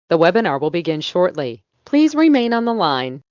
The webinar will begin shortly. Please remain on the line.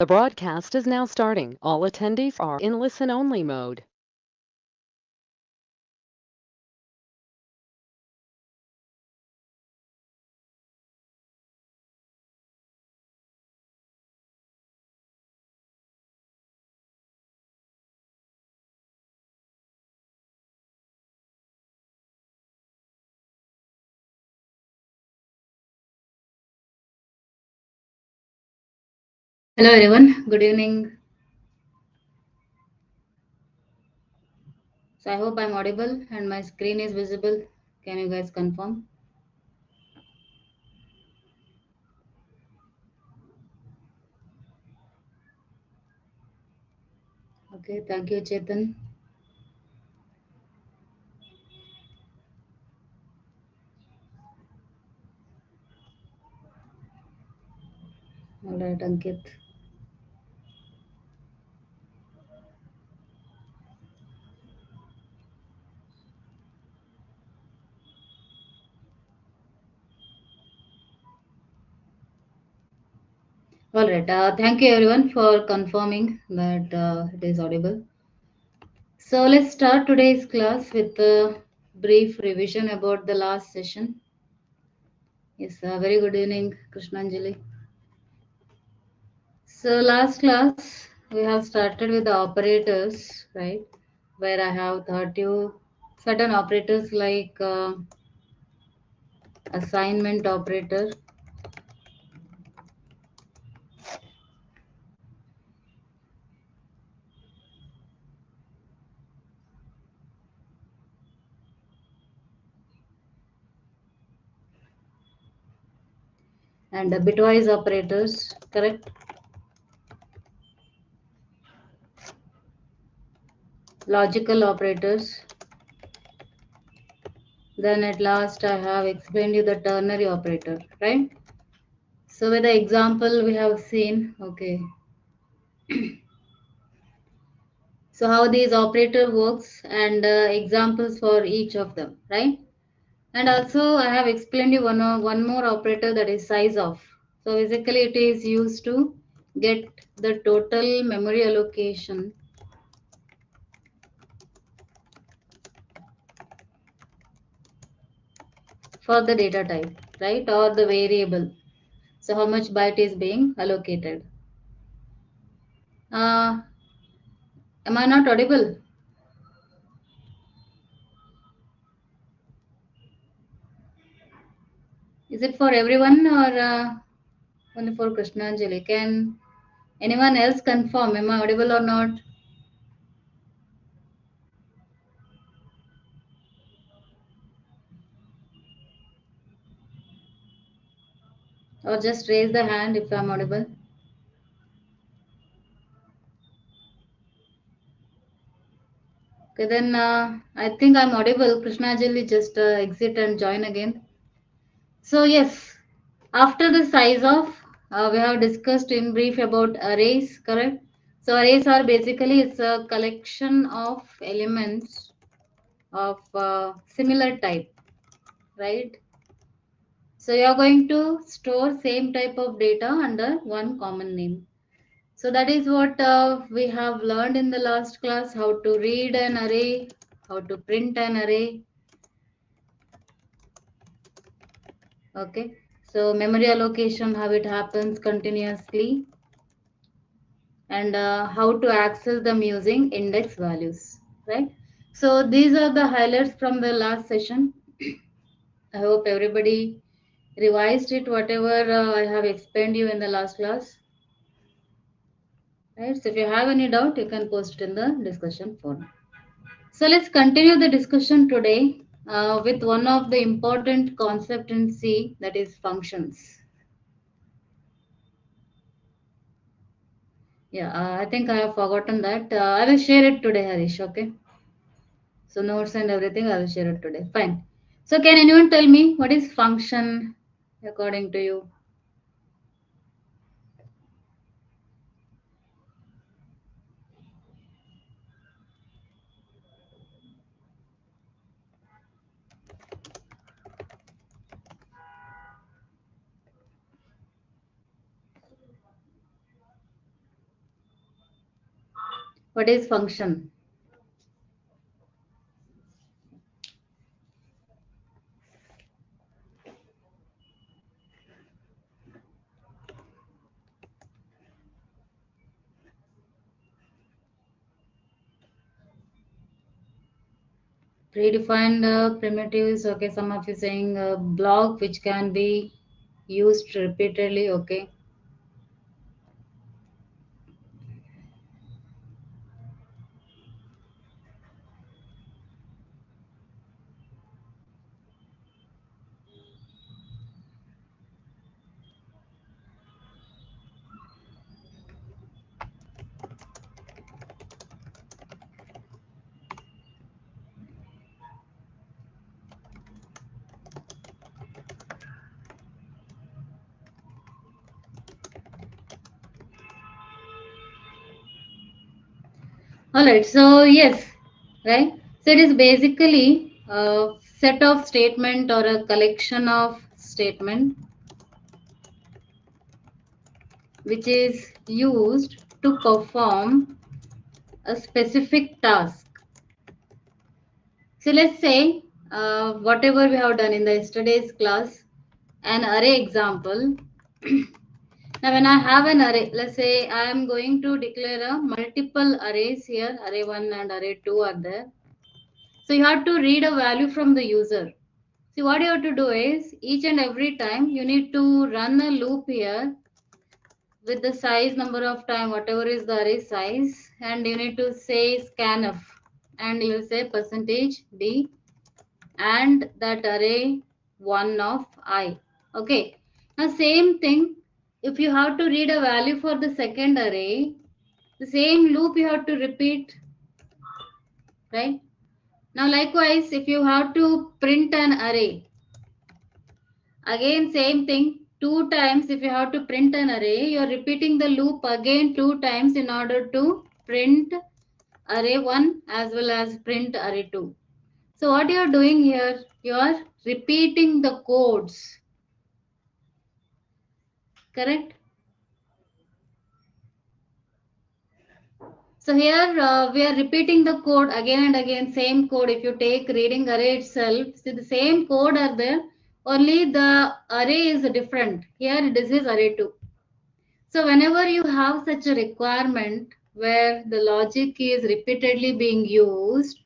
The broadcast is now starting. All attendees are in listen-only mode. Hello everyone, good evening. So I hope I'm audible and my screen is visible. Can you guys confirm? Okay, thank you, Chetan. All right, Ankit. All right, thank you everyone for confirming that it is audible. So let's start today's class with a brief revision about the last session. Yes, very good evening, Krishnanjali. So last class we have started with the operators, right? Where I have taught you certain operators like assignment operator and bitwise operators, correct? Logical operators. Then at last I have explained you the ternary operator, right? So with the example we have seen, okay, so how these operator works and examples for each of them, right? And also I have explained you one more operator, that is size of. So basically it is used to get the total memory allocation for the data type, right? Or the variable. So how much byte is being allocated. Uh, am I not audible? Is it for everyone or only for Krishnanjali? Can anyone else confirm? Am I audible or not? Or just raise the hand if I'm audible. Okay, then I think I'm audible. Krishnanjali, just exit and join again. So yes, after the size of, we have discussed in brief about arrays, correct? So arrays are basically it's a collection of elements of similar type, right? So you are going to store same type of data under one common name. So that is what we have learned in the last class, how to read an array, how to print an array. Okay. So memory allocation, how it happens continuously, and how to access them using index values, right? So these are the highlights from the last session. I hope everybody revised it, whatever I have explained you in the last class. Right. So if you have any doubt, you can post it in the discussion forum. So let's continue the discussion today. with one of the important concept in C, that is functions. Yeah, I think I have forgotten that. I will share it today, Harish. Okay. So notes and everything I will share it today. Fine. So can anyone tell me what is function according to you? What is function? Predefined primitives. Okay, some of you saying block which can be used repeatedly. Okay. All right. So yes, right. So it is basically a set of statement or a collection of statement which is used to perform a specific task. So let's say whatever we have done in the yesterday's class, an array example. Now when I have an array, let's say I am going to declare a multiple arrays here, array 1 and array 2 are there. So you have to read a value from the user. See, what you have to do is each and every time you need to run a loop here with the size number of time, whatever is the array size, and you need to say scanf, and you will say percentage d and that array 1 of I. Okay. Now same thing, if you have to read a value for the second array, the same loop you have to repeat, right? Now likewise, if you have to print an array, again same thing, two times. If you have to print an array, you are repeating the loop again two times in order to print array 1 as well as print array 2. So what you are doing here, you are repeating the codes, correct? So here we are repeating the code again and again, same code. If you take reading array itself, see the same code are there, only the array is different. Here this is array 2. So whenever you have such a requirement where the logic is repeatedly being used,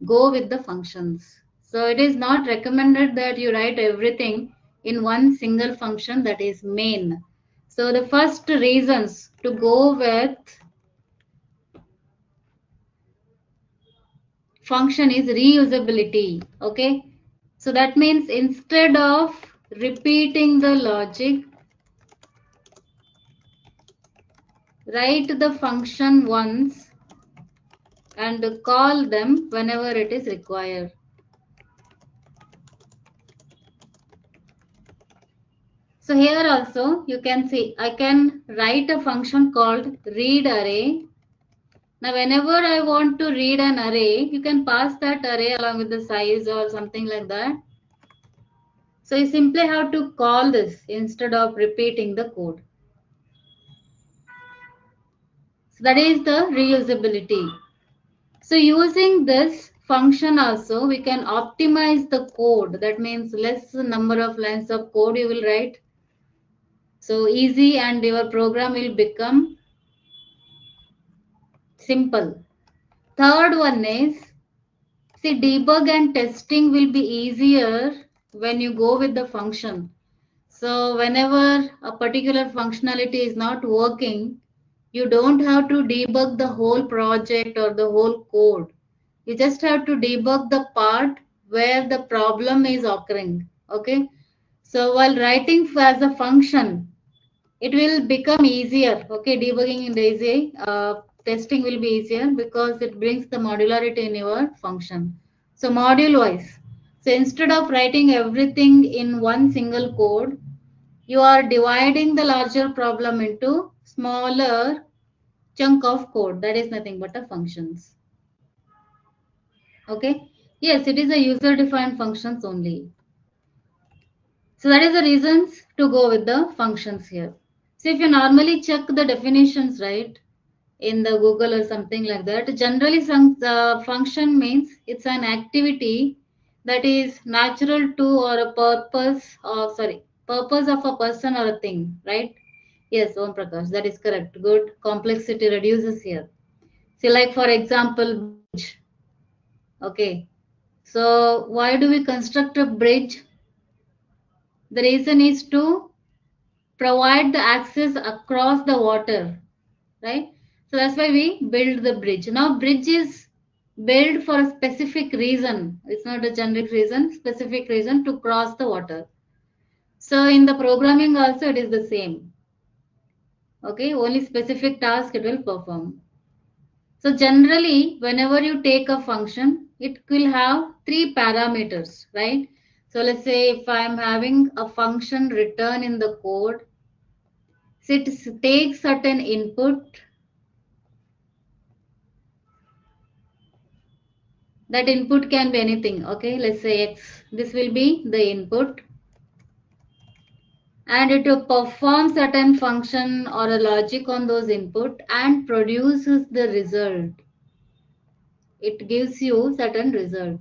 go with the functions. So it is not recommended that you write everything in one single function, that is main. So the first reasons to go with function is reusability. Okay, so that means instead of repeating the logic, write the function once and call them whenever it is required. So here also you can see I can write a function called read array. Now whenever I want to read an array, you can pass that array along with the size or something like that. So you simply have to call this instead of repeating the code. So that is the reusability. So using this function also, we can optimize the code. That means less number of lines of code you will write. So easy and your program will become simple. Third one is, see, debug and testing will be easier when you go with the function. So whenever a particular functionality is not working, you don't have to debug the whole project or the whole code. You just have to debug the part where the problem is occurring. Okay, so while writing as a function, it will become easier. Okay, debugging in Daisy, testing will be easier because it brings the modularity in your function. So module wise, so instead of writing everything in one single code, you are dividing the larger problem into smaller chunk of code. That is nothing but a functions. Okay, yes, it is a user defined functions only. So that is the reasons to go with the functions here. So if you normally check the definitions, right, in the Google or something like that, generally some function means it's an activity that is natural to or a purpose or purpose of a person or a thing, right? Yes, Om Prakash, that is correct. Good. Complexity reduces here. See, like for example, bridge. Okay. So why do we construct a bridge? The reason is to provide the access across the water, right? So that's why we build the bridge. Now bridge is built for a specific reason. It's not a generic reason, specific reason to cross the water. So in the programming also it is the same. Okay, only specific task it will perform. So generally whenever you take a function, it will have three parameters, right? So let's say if I'm having a function return in the code, so it takes certain input. That input can be anything. Okay, let's say X. This will be the input, and it will perform certain function or a logic on those input and produces the result. It gives you certain result.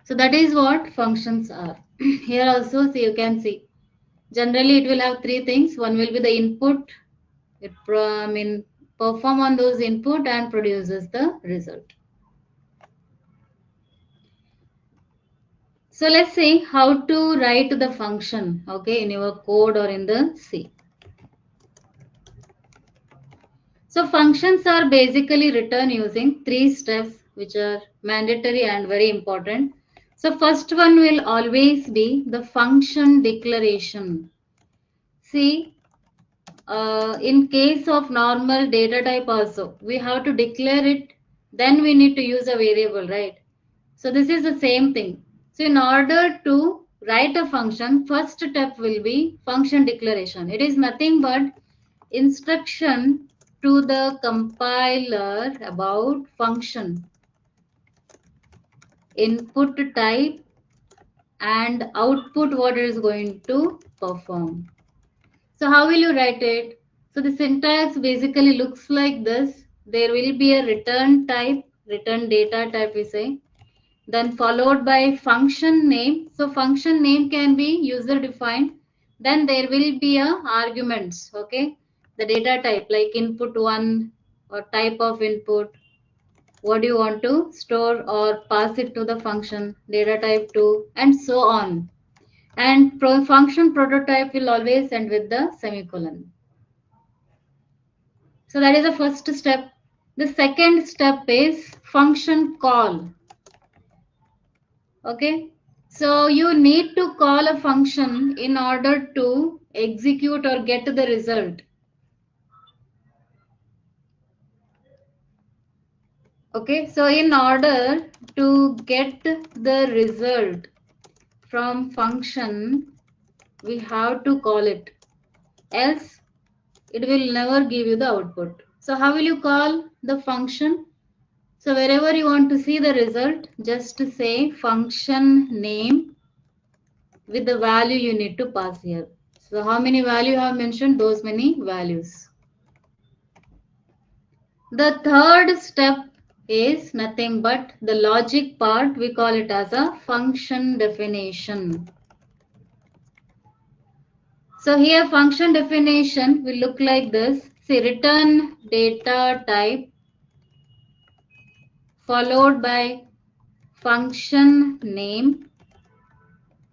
So that is what functions are. Here also, so you can see. Generally, it will have three things. One will be the input. It perform on those input and produces the result. So let's see how to write the function, okay, in your code or in the C. So functions are basically written using three steps which are mandatory and very important. So first one will always be the function declaration. See, in case of normal data type also, we have to declare it, then we need to use a variable, right? So this is the same thing. So in order to write a function, first step will be function declaration. It is nothing but instruction to the compiler about function, input type and output what it is going to perform. So how will you write it? So the syntax basically looks like this. There will be a return type, return data type we say, then followed by function name. So function name can be user defined. Then there will be a arguments, okay? The data type like input one or type of input. What do you want to store or pass it to the function, data type 2 and so on. And function prototype will always end with the semicolon. So that is the first step. The second step is function call. Okay. So you need to call a function in order to execute or get the result. Okay. So in order to get the result from function, we have to call it. Else it will never give you the output. So how will you call the function? So wherever you want to see the result, just say function name with the value you need to pass here. So how many value I have mentioned? Those many values. The third step is nothing but the logic part. We call it as a function definition. So here function definition will look like this. See, return data type followed by function name.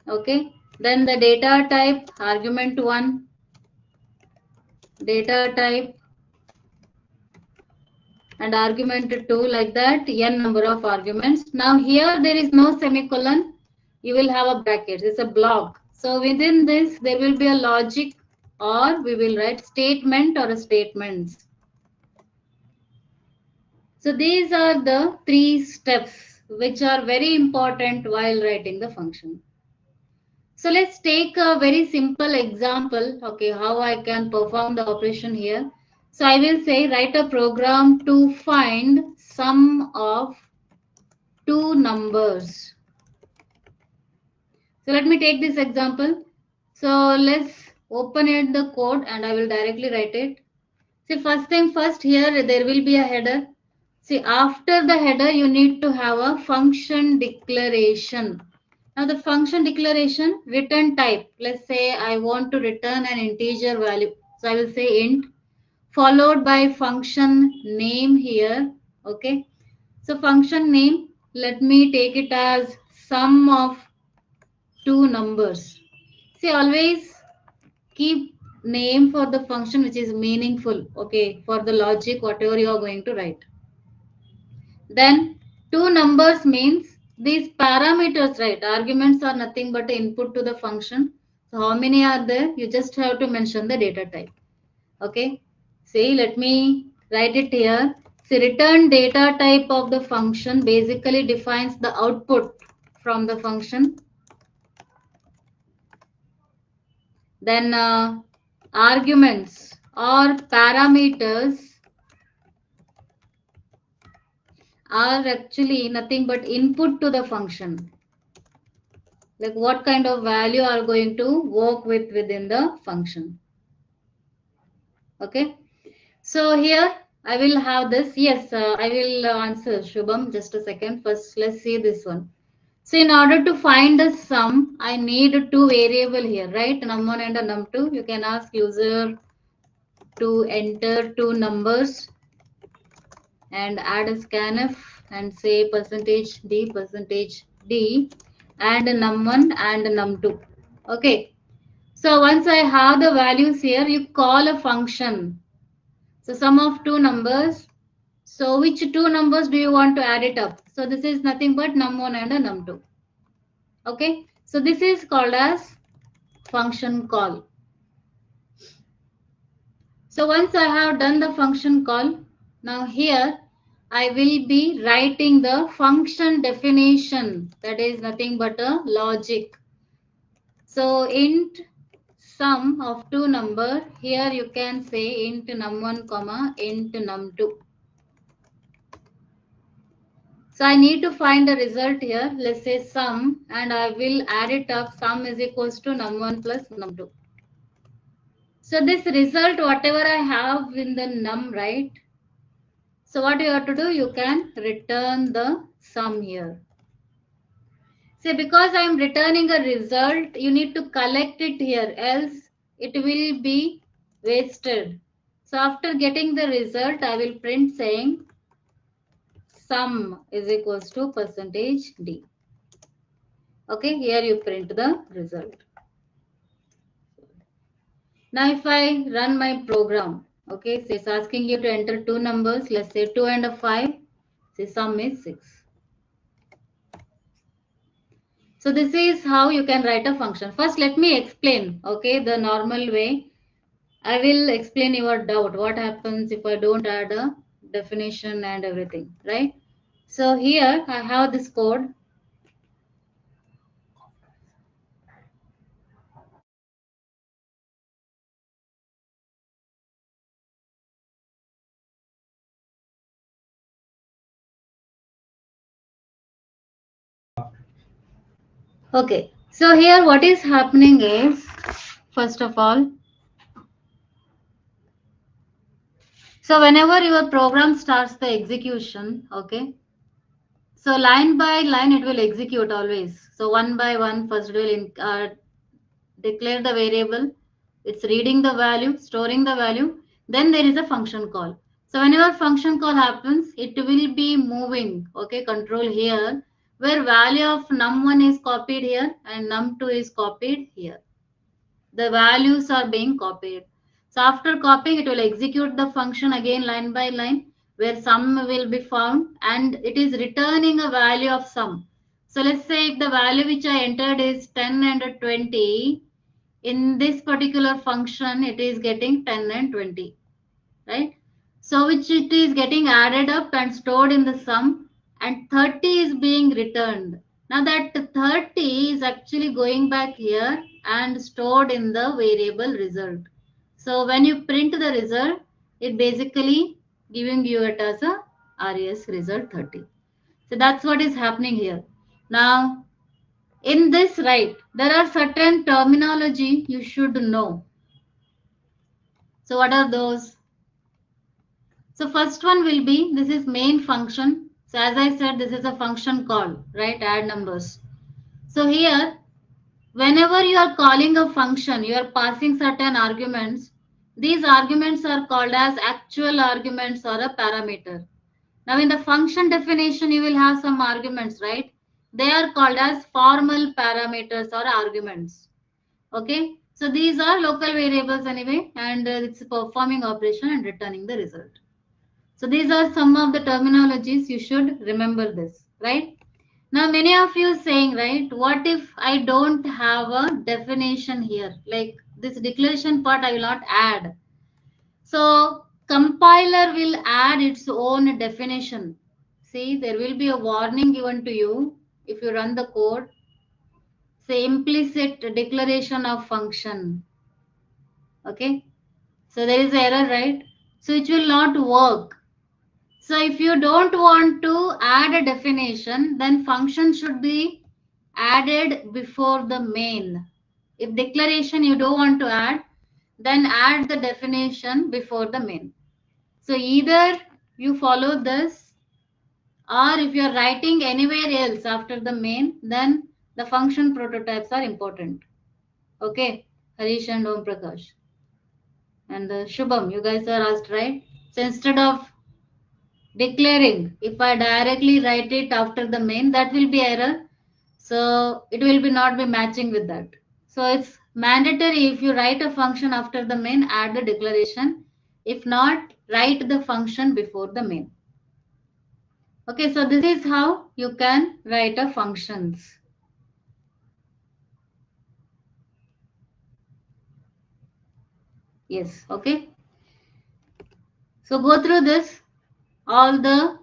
Okay, then the data type argument 1, data type and argument 2, like that, n number of arguments. Now here there is no semicolon, you will have a bracket, it's a block. So within this there will be a logic, or we will write statement or statements. So these are the 3 steps which are very important while writing the function. So let's take a very simple example, okay, how I can perform the operation here. So I will say write a program to find sum of 2 numbers. So let me take this example. So let's open it the code and I will directly write it. See, first thing first, here there will be a header. See, after the header you need to have a function declaration. Now the function declaration, return type. Let's say I want to return an integer value. So I will say int, followed by function name here. Okay. So function name, let me take it as sum of 2 numbers. See, always keep name for the function which is meaningful, okay, for the logic whatever you are going to write. Then 2 numbers means these parameters, right? Arguments are nothing but input to the function. So how many are there? You just have to mention the data type. Okay. See, let me write it here. See, return data type of the function basically defines the output from the function. Then arguments or parameters are actually nothing but input to the function. Like what kind of value are going to work with within the function. Okay. So here I will have this. Yes, I will answer Shubham. Just a second. First, let's see this one. So in order to find the sum, I need 2 variable here, right? Num1 and a num2. You can ask user to enter 2 numbers and add a scanf and say %d and num1 and num2. Okay. So once I have the values here, you call a function. So sum of 2 numbers. So which 2 numbers do you want to add it up? So this is nothing but num1 and a num2. Okay. So this is called as function call. So once I have done the function call, now here I will be writing the function definition, that is nothing but a logic. So int sum of 2 number, here you can say int num1 comma int num2. So I need to find the result here. Let's say sum, and I will add it up. Sum is equals to num1 plus num2. So this result, whatever I have in the num, right? So what you have to do, you can return the sum here. See, because I am returning a result, you need to collect it here, else it will be wasted. So after getting the result, I will print saying sum is equals to %d. Okay, here you print the result. Now if I run my program, okay, so it's asking you to enter 2 numbers, let's say 2 and a 5, say sum is 6. So this is how you can write a function. First let me explain, okay, the normal way. I will explain your doubt, what happens if I don't add a definition and everything, right? So here I have this code. Okay, so here what is happening is, first of all, so whenever your program starts the execution, okay, so line by line it will execute always. So one by one, first it will declare the variable, it's reading the value, storing the value, then there is a function call. So whenever function call happens, it will be moving, okay, control here, where value of num1 is copied here and num2 is copied here. The values are being copied. So after copying, it will execute the function again line by line. where sum will be found and it is returning a value of sum. So let's say if the value which I entered is 10 and 20, in this particular function it is getting 10 and 20, right? So which it is getting added up and stored in the sum, and 30 is being returned. Now that 30 is actually going back here and stored in the variable result. So when you print the result, it basically giving you it as a RES result 30. So that's what is happening here. Now in this, right, there are certain terminology you should know. So what are those? So first one will be, this is main function. So as I said, this is a function call, right? Add numbers. So here, whenever you are calling a function, you are passing certain arguments. These arguments are called as actual arguments or a parameter. Now in the function definition, you will have some arguments, right? They are called as formal parameters or arguments. Okay. So these are local variables anyway, and it's performing operation and returning the result. So these are some of the terminologies you should remember this, right? Now many of you saying, right, what if I don't have a definition here? Like this declaration part I will not add. So compiler will add its own definition. See, there will be a warning given to you if you run the code. Say implicit declaration of function. Okay. So there is error, right? So it will not work. So if you don't want to add a definition, then function should be added before the main. If declaration you don't want to add, then add the definition before the main. So either you follow this, or if you are writing anywhere else after the main, then the function prototypes are important. Okay, Harish and Om Prakash. And Shubham, you guys are asked, right? So instead of declaring, if I directly write it after the main, that will be error. So it will be not be matching with that. So it's mandatory, if you write a function after the main, add the declaration. If not, write the function before the main. Okay, so this is how you can write a functions. Yes, okay. So go through this, all the,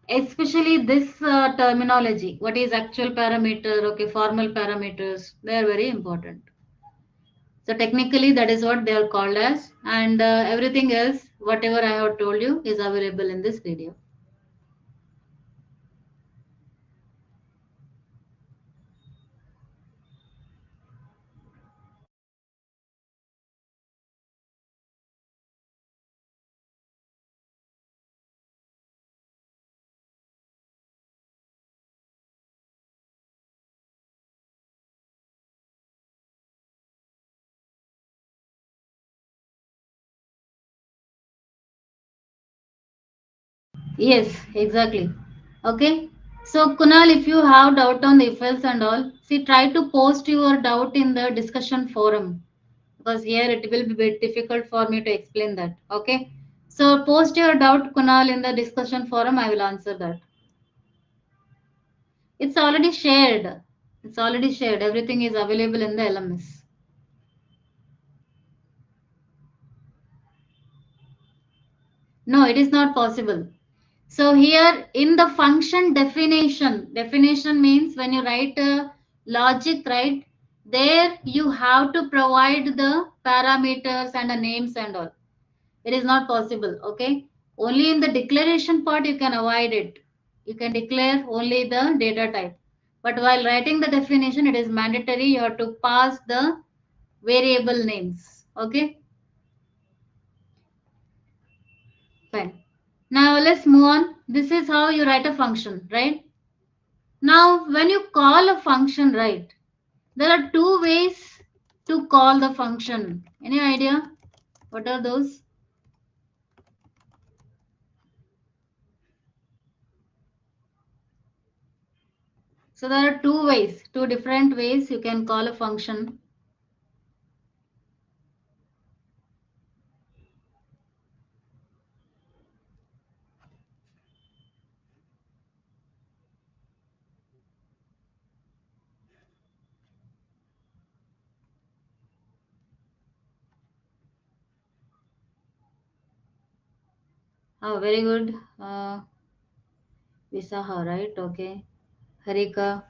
especially this terminology. What is actual parameter? Okay, formal parameters. They are very important. So technically that is what they are called as, and everything else, whatever I have told you, is available in this video. Yes, exactly. Okay. So Kunal, if you have doubt on the if else and all, see, try to post your doubt in the discussion forum, because here it will be a bit difficult for me to explain that. Okay. So post your doubt, Kunal, in the discussion forum. I will answer that. It's already shared. It's already shared. Everything is available in the LMS. No, it is not possible. So here in the function definition means when you write a logic, right, there you have to provide the parameters and the names and all. It is not possible, okay? Only in the declaration part you can avoid it. You can declare only the data type. But while writing the definition, it is mandatory. You have to pass the variable names, okay? Fine. Now let's move on. This is how you write a function, right? Now, when you call a function, right, there are two ways to call the function. Any idea? What are those? So there are two ways, two different ways you can call a function. Oh, very good. Visaha, right? Okay. Harika.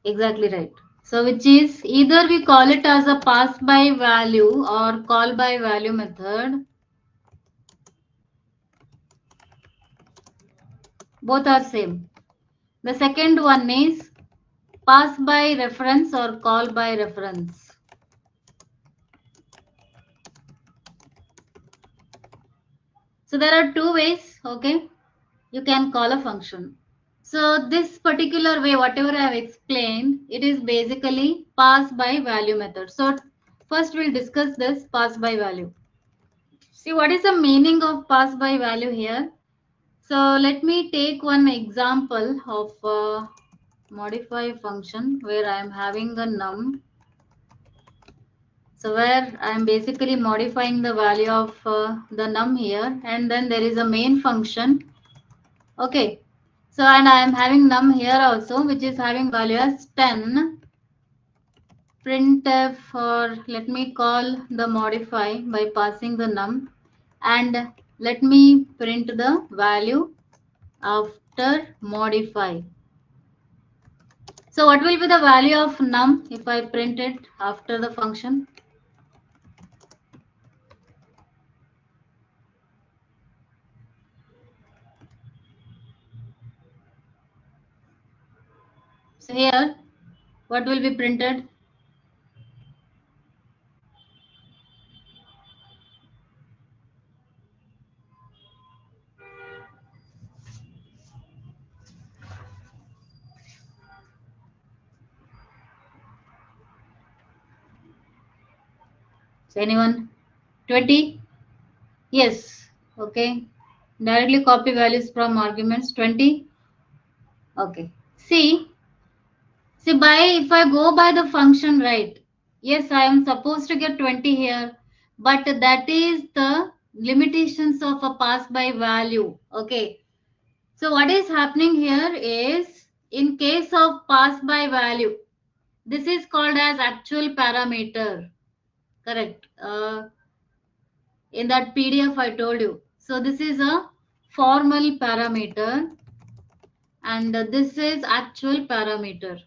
Exactly right. So, which is either we call it as a pass by value or call by value method. Both are same. The second one is pass by reference or call by reference. So there are two ways, okay, you can call a function. So this particular way, whatever I have explained, it is basically pass by value method. So first we'll discuss this pass by value. See what is the meaning of pass by value here. So let me take one example of modify function where I am having a num. So where I am basically modifying the value of the num here, and then there is a main function. Okay. So and I am having num here also, which is having value as 10. Printf, or let me call the modify by passing the num, and let me print the value after modify. So what will be the value of num if I print it after the function? So here, what will be printed? So anyone? 20? Yes. Okay. Directly copy values from arguments 20. Okay. See by if I go by the function, right? Yes, I am supposed to get 20 here, but that is the limitations of a pass by value. Okay. So what is happening here is in case of pass by value, this is called as actual parameter. Correct. In that PDF I told you. So this is a formal parameter and this is actual parameter.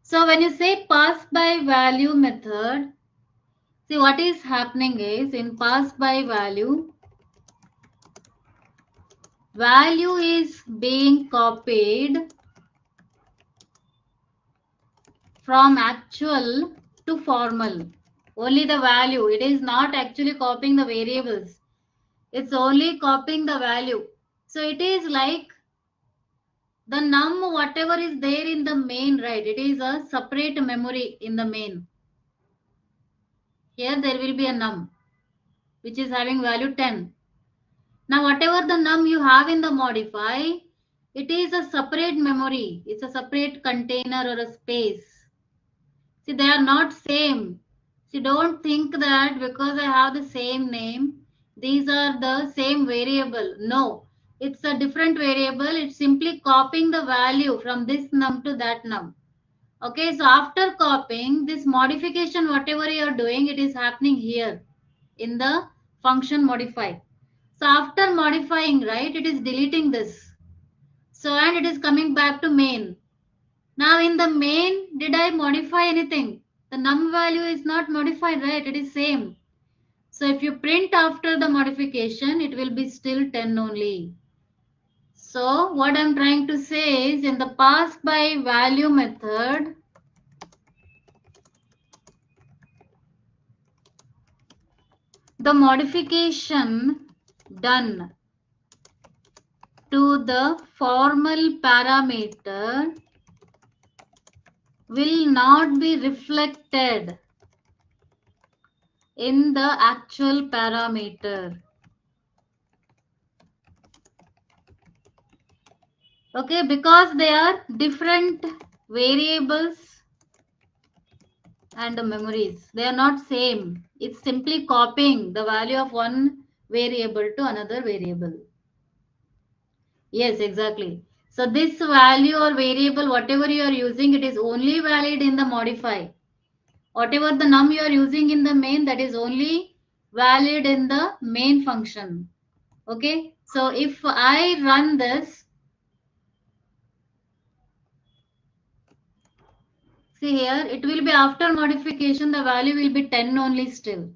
So when you say pass by value method, see what is happening is in pass by value, value is being copied from actual to formal. Only the value. It is not actually copying the variables. It's only copying the value. So it is like the num whatever is there in the main, right? It is a separate memory in the main. Here there will be a num which is having value 10. Now whatever the num you have in the modify, it is a separate memory. It's a separate container or a space. See, they are not same. See, don't think that because I have the same name, these are the same variable. No, it's a different variable. It's simply copying the value from this num to that num. Okay, so after copying this modification, whatever you are doing, it is happening here in the function modify. So after modifying, right, it is deleting this. So and it is coming back to main. Now in the main, did I modify anything? The num value is not modified, right? It is same. So if you print after the modification, it will be still 10 only. So what I'm trying to say is in the pass by value method, the modification done to the formal parameter will not be reflected in the actual parameter. Okay, because they are different variables and the memories. They are not same. It's simply copying the value of one variable to another variable. Yes, exactly. So this value or variable, whatever you are using, it is only valid in the modify. Whatever the num you are using in the main, that is only valid in the main function. Okay, so if I run this, see here, it will be after modification, the value will be 10 only still.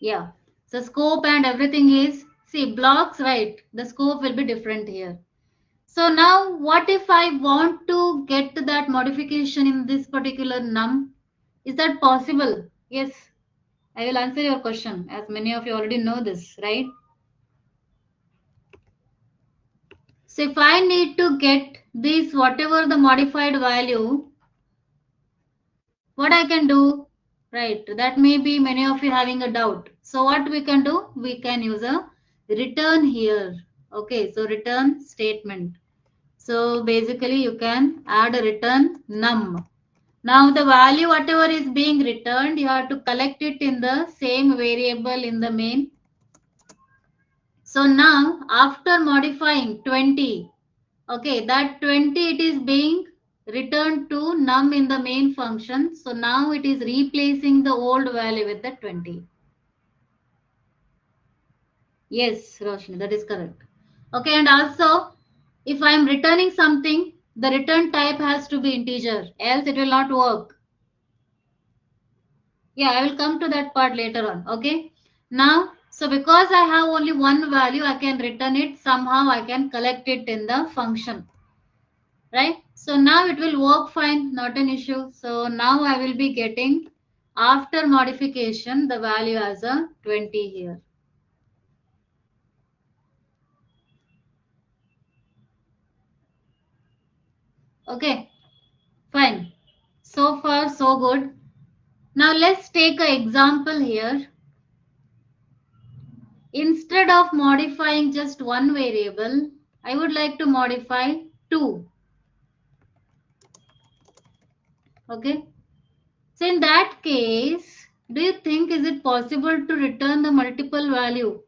Yeah, so scope and everything is, see, blocks, right? The scope will be different here. So now what if I want to get that modification in this particular num? Is that possible? Yes, I will answer your question, as many of you already know this, right? So if I need to get this, whatever the modified value, what I can do, right? That may be many of you having a doubt. So what we can do? We can use a return here. Okay, so return statement. So basically you can add a return num. Now the value whatever is being returned, you have to collect it in the same variable in the main. So now after modifying 20, okay, that 20 it is being returned to num in the main function. So now it is replacing the old value with the 20. Yes, Roshni, that is correct. Okay, and also if I am returning something, the return type has to be integer, else it will not work. Yeah, I will come to that part later on. Okay. Now, so because I have only one value, I can return it. Somehow I can collect it in the function. Right. So now it will work fine, not an issue. So now I will be getting after modification the value as a 20 here. Okay. Fine. So far, so good. Now let's take an example here. Instead of modifying just one variable, I would like to modify two. Okay. So in that case, do you think is it possible to return the multiple value?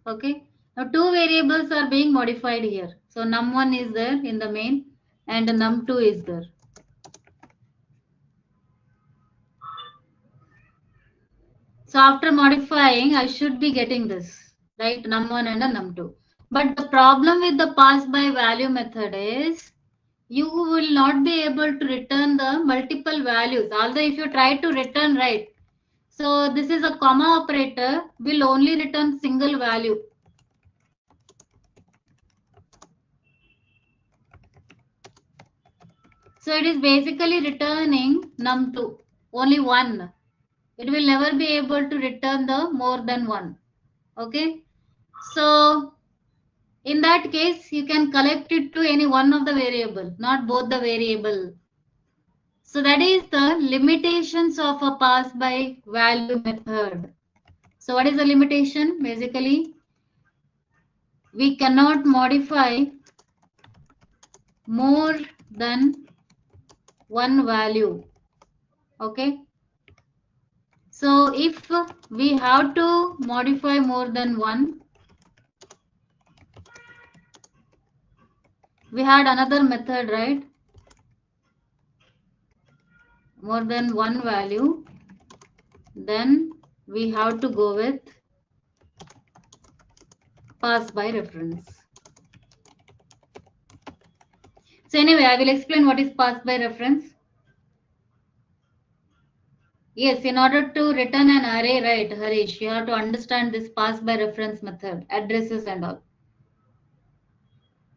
Okay. Now two variables are being modified here. So num1 is there in the main and num2 is there. So after modifying, I should be getting this, right? Num1 and a num2. But the problem with the pass by value method is you will not be able to return the multiple values. Although if you try to return, right? So this is a comma operator will only return single value. So it is basically returning num2, only one. It will never be able to return the more than one. Okay. So in that case, you can collect it to any one of the variable, not both the variable. So that is the limitations of a pass by value method. So what is the limitation? Basically, we cannot modify more than one value. Okay. So if we have to modify more than one, we had another method, right? More than one value, then we have to go with pass by reference. So anyway, I will explain what is pass by reference. Yes, in order to return an array, right, Harish, you have to understand this pass by reference method, addresses and all.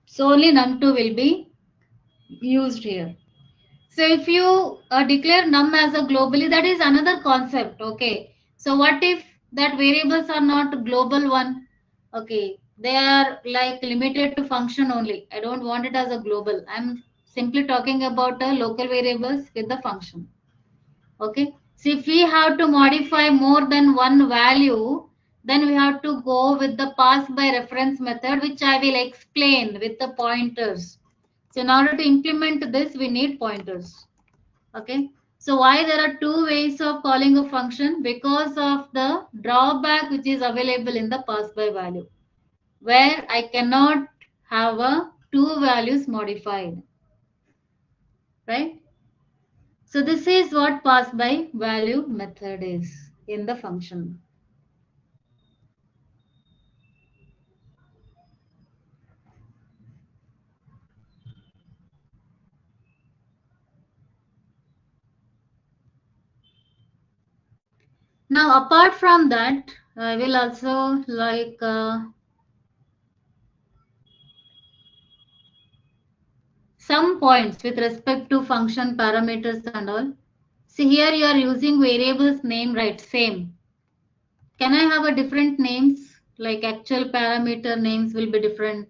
So only num2 will be used here. So if you declare num as a globally, that is another concept. Okay. So what if that variables are not global one? Okay. They are like limited to function only. I don't want it as a global. I'm simply talking about local variables with the function. Okay. So if we have to modify more than one value, then we have to go with the pass by reference method, which I will explain with the pointers. So in order to implement this, we need pointers. Okay. So why there are two ways of calling a function? Because of the drawback which is available in the pass by value, where I cannot have a two values modified. Right. So this is what pass by value method is in the function. Now apart from that, I will also like some points with respect to function parameters and all. See here you are using variables name, right? Same. Can I have a different names? Like actual parameter names will be different,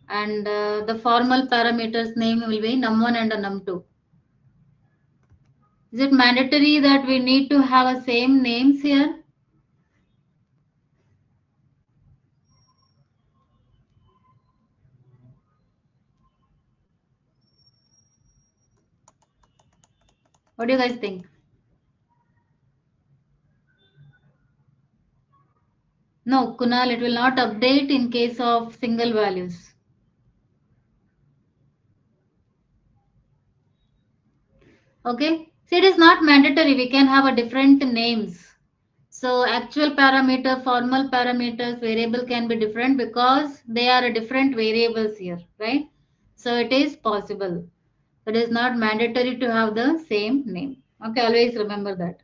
and the formal parameters name will be num1 and a num2. Is it mandatory that we need to have a same names here? What do you guys think? No, Kunal, it will not update in case of single values. Okay. See, it is not mandatory. We can have a different names. So actual parameter, formal parameters, variable can be different because they are different variables here, right? So it is possible. It is not mandatory to have the same name. Okay, always remember that.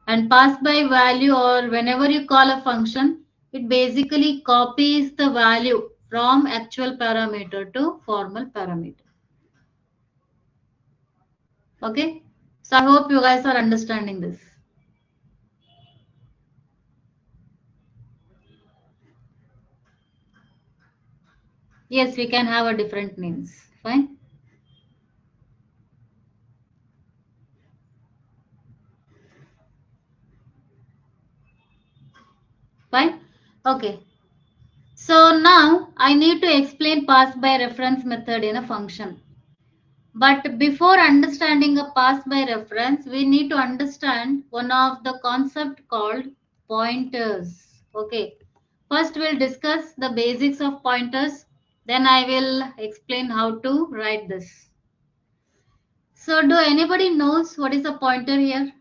And pass by value, or whenever you call a function, it basically copies the value from actual parameter to formal parameter. Okay. So I hope you guys are understanding this. Yes, we can have a different names. Fine. Fine. Okay. So now I need to explain pass by reference method in a function. But before understanding a pass by reference, we need to understand one of the concept called pointers. Okay. First we'll discuss the basics of pointers. Then I will explain how to write this. So do anybody knows what is a pointer here?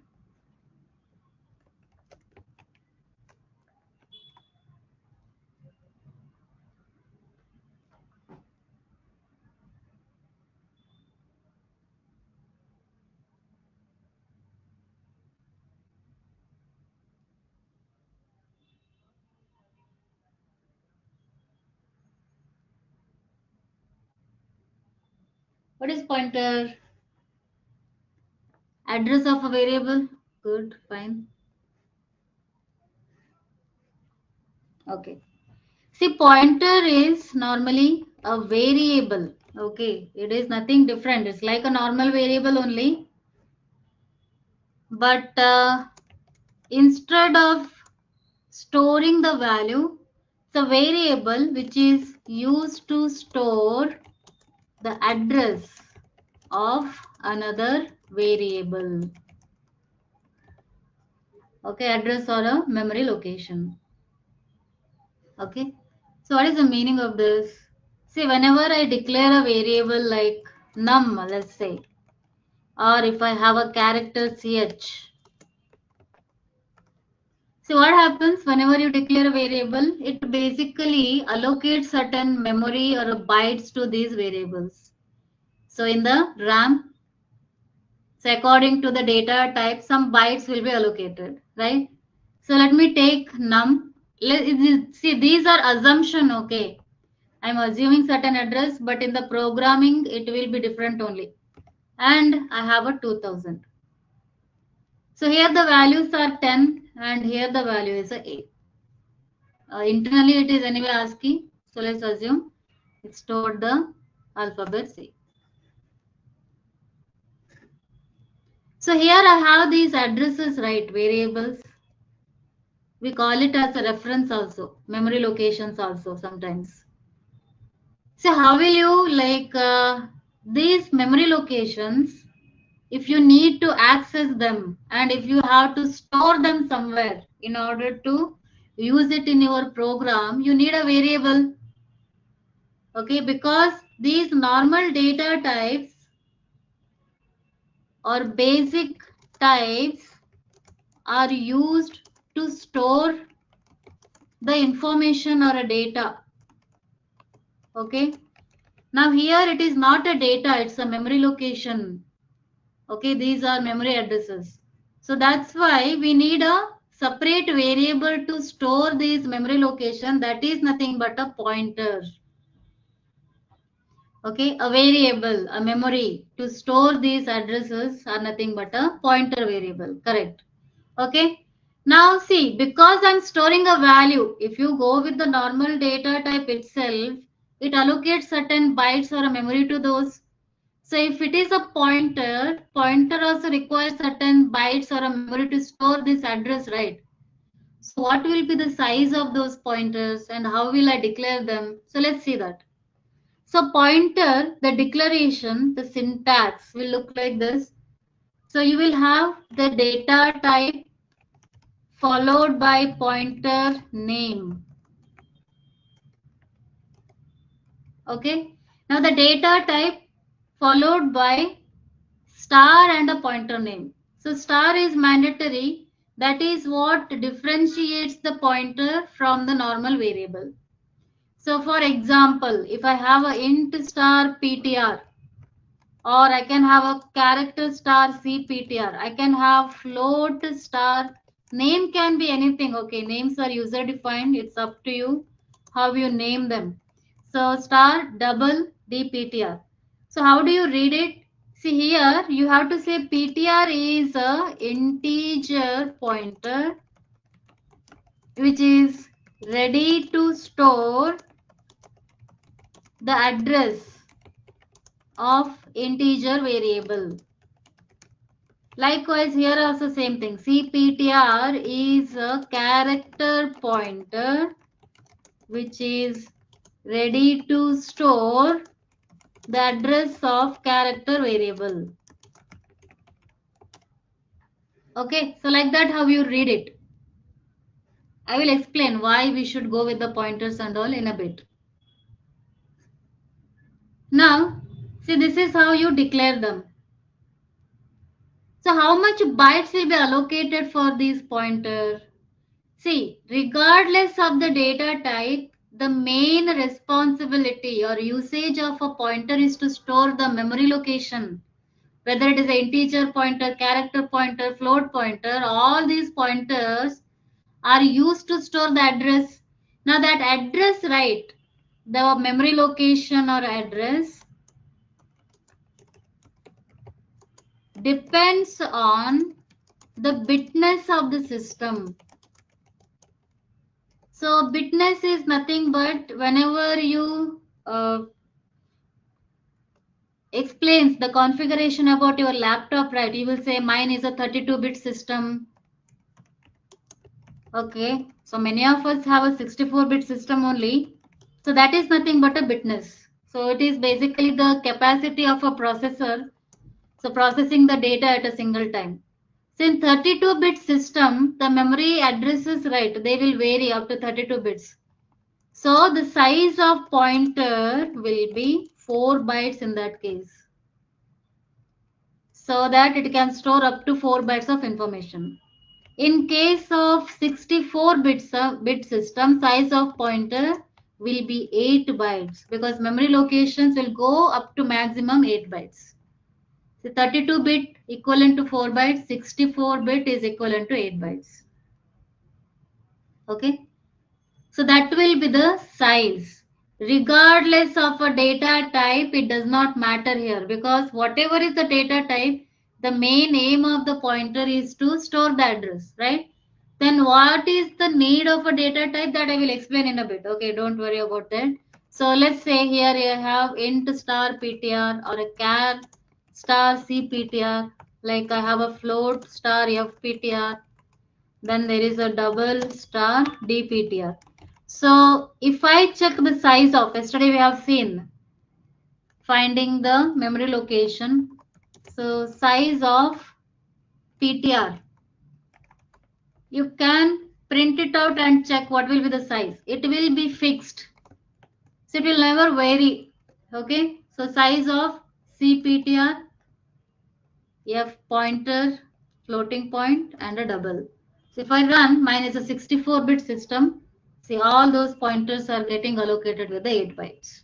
What is pointer? Address of a variable. Good, fine. Okay. See, pointer is normally a variable. Okay, it is nothing different. It's like a normal variable only. But instead of storing the value, it's a variable which is used to store the address of another variable. Okay, address or a memory location. Okay, so what is the meaning of this? See, whenever I declare a variable like num, let's say, or if I have a character ch. See what happens whenever you declare a variable, it basically allocates certain memory or bytes to these variables. So in the RAM, so according to the data type, some bytes will be allocated, right? So let me take num. See, these are assumption, okay? I'm assuming certain address, but in the programming, it will be different only. And I have a 2000. So here the values are 10 and here the value is a 8. Internally it is anyway ASCII. So let's assume it stored the alphabet C. So here I have these addresses, right, variables. We call it as a reference also, memory locations also sometimes. So how will you like these memory locations, if you need to access them and if you have to store them somewhere in order to use it in your program, you need a variable. Okay, because these normal data types or basic types are used to store the information or a data. Okay. Now here it is not a data, it's a memory location. Okay, these are memory addresses. So that's why we need a separate variable to store these memory location, that is nothing but a pointer. Okay, a variable, a memory to store these addresses are nothing but a pointer variable. Correct. Okay. Now see, because I'm storing a value, if you go with the normal data type itself, it allocates certain bytes or a memory to those. So if it is a pointer, pointer also requires certain bytes or a memory to store this address, right? So what will be the size of those pointers and how will I declare them? So let's see that. So pointer, the declaration, the syntax will look like this. So you will have the data type followed by pointer name. Okay. Now the data type followed by star and a pointer name. So star is mandatory. That is what differentiates the pointer from the normal variable. So for example, if I have a int star ptr, or I can have a character star cptr, I can have float star, name can be anything. Okay, names are user defined, it's up to you how you name them. So star double dptr. So how do you read it? See here you have to say ptr is a integer pointer which is ready to store the address of integer variable. Likewise here also same thing. cptr is a character pointer which is ready to store the address of character variable. Okay, so like that how you read it. I will explain why we should go with the pointers and all in a bit. Now, see this is how you declare them. So how much bytes will be allocated for these pointers? See, regardless of the data type, the main responsibility or usage of a pointer is to store the memory location. Whether it is an integer pointer, character pointer, float pointer, all these pointers are used to store the address. Now that address, right, the memory location or address depends on the bitness of the system. So bitness is nothing but whenever you explains the configuration about your laptop, right, you will say mine is a 32-bit system. Okay, so many of us have a 64-bit system only. So that is nothing but a bitness. So it is basically the capacity of a processor, so processing the data at a single time. So in 32-bit system, the memory addresses, right, they will vary up to 32 bits. So the size of pointer will be 4 bytes in that case, so that it can store up to 4 bytes of information. In case of 64-bit system, size of pointer will be 8 bytes because memory locations will go up to maximum 8 bytes. So 32-bit equivalent to 4 bytes, 64-bit is equivalent to 8 bytes. Okay. So that will be the size. Regardless of a data type, it does not matter here because whatever is the data type, the main aim of the pointer is to store the address, right? Then what is the need of a data type, that I will explain in a bit. Okay, don't worry about that. So let's say here you have int star ptr or a char star cptr, like I have a float star fptr, then there is a double star dptr. So if I check the size of, yesterday we have seen finding the memory location. So size of ptr, you can print it out and check what will be the size. It will be fixed, so it will never vary. Okay, so size of cptr F pointer, floating point, and a double. So if I run, mine is a 64-bit system. See, all those pointers are getting allocated with the 8 bytes.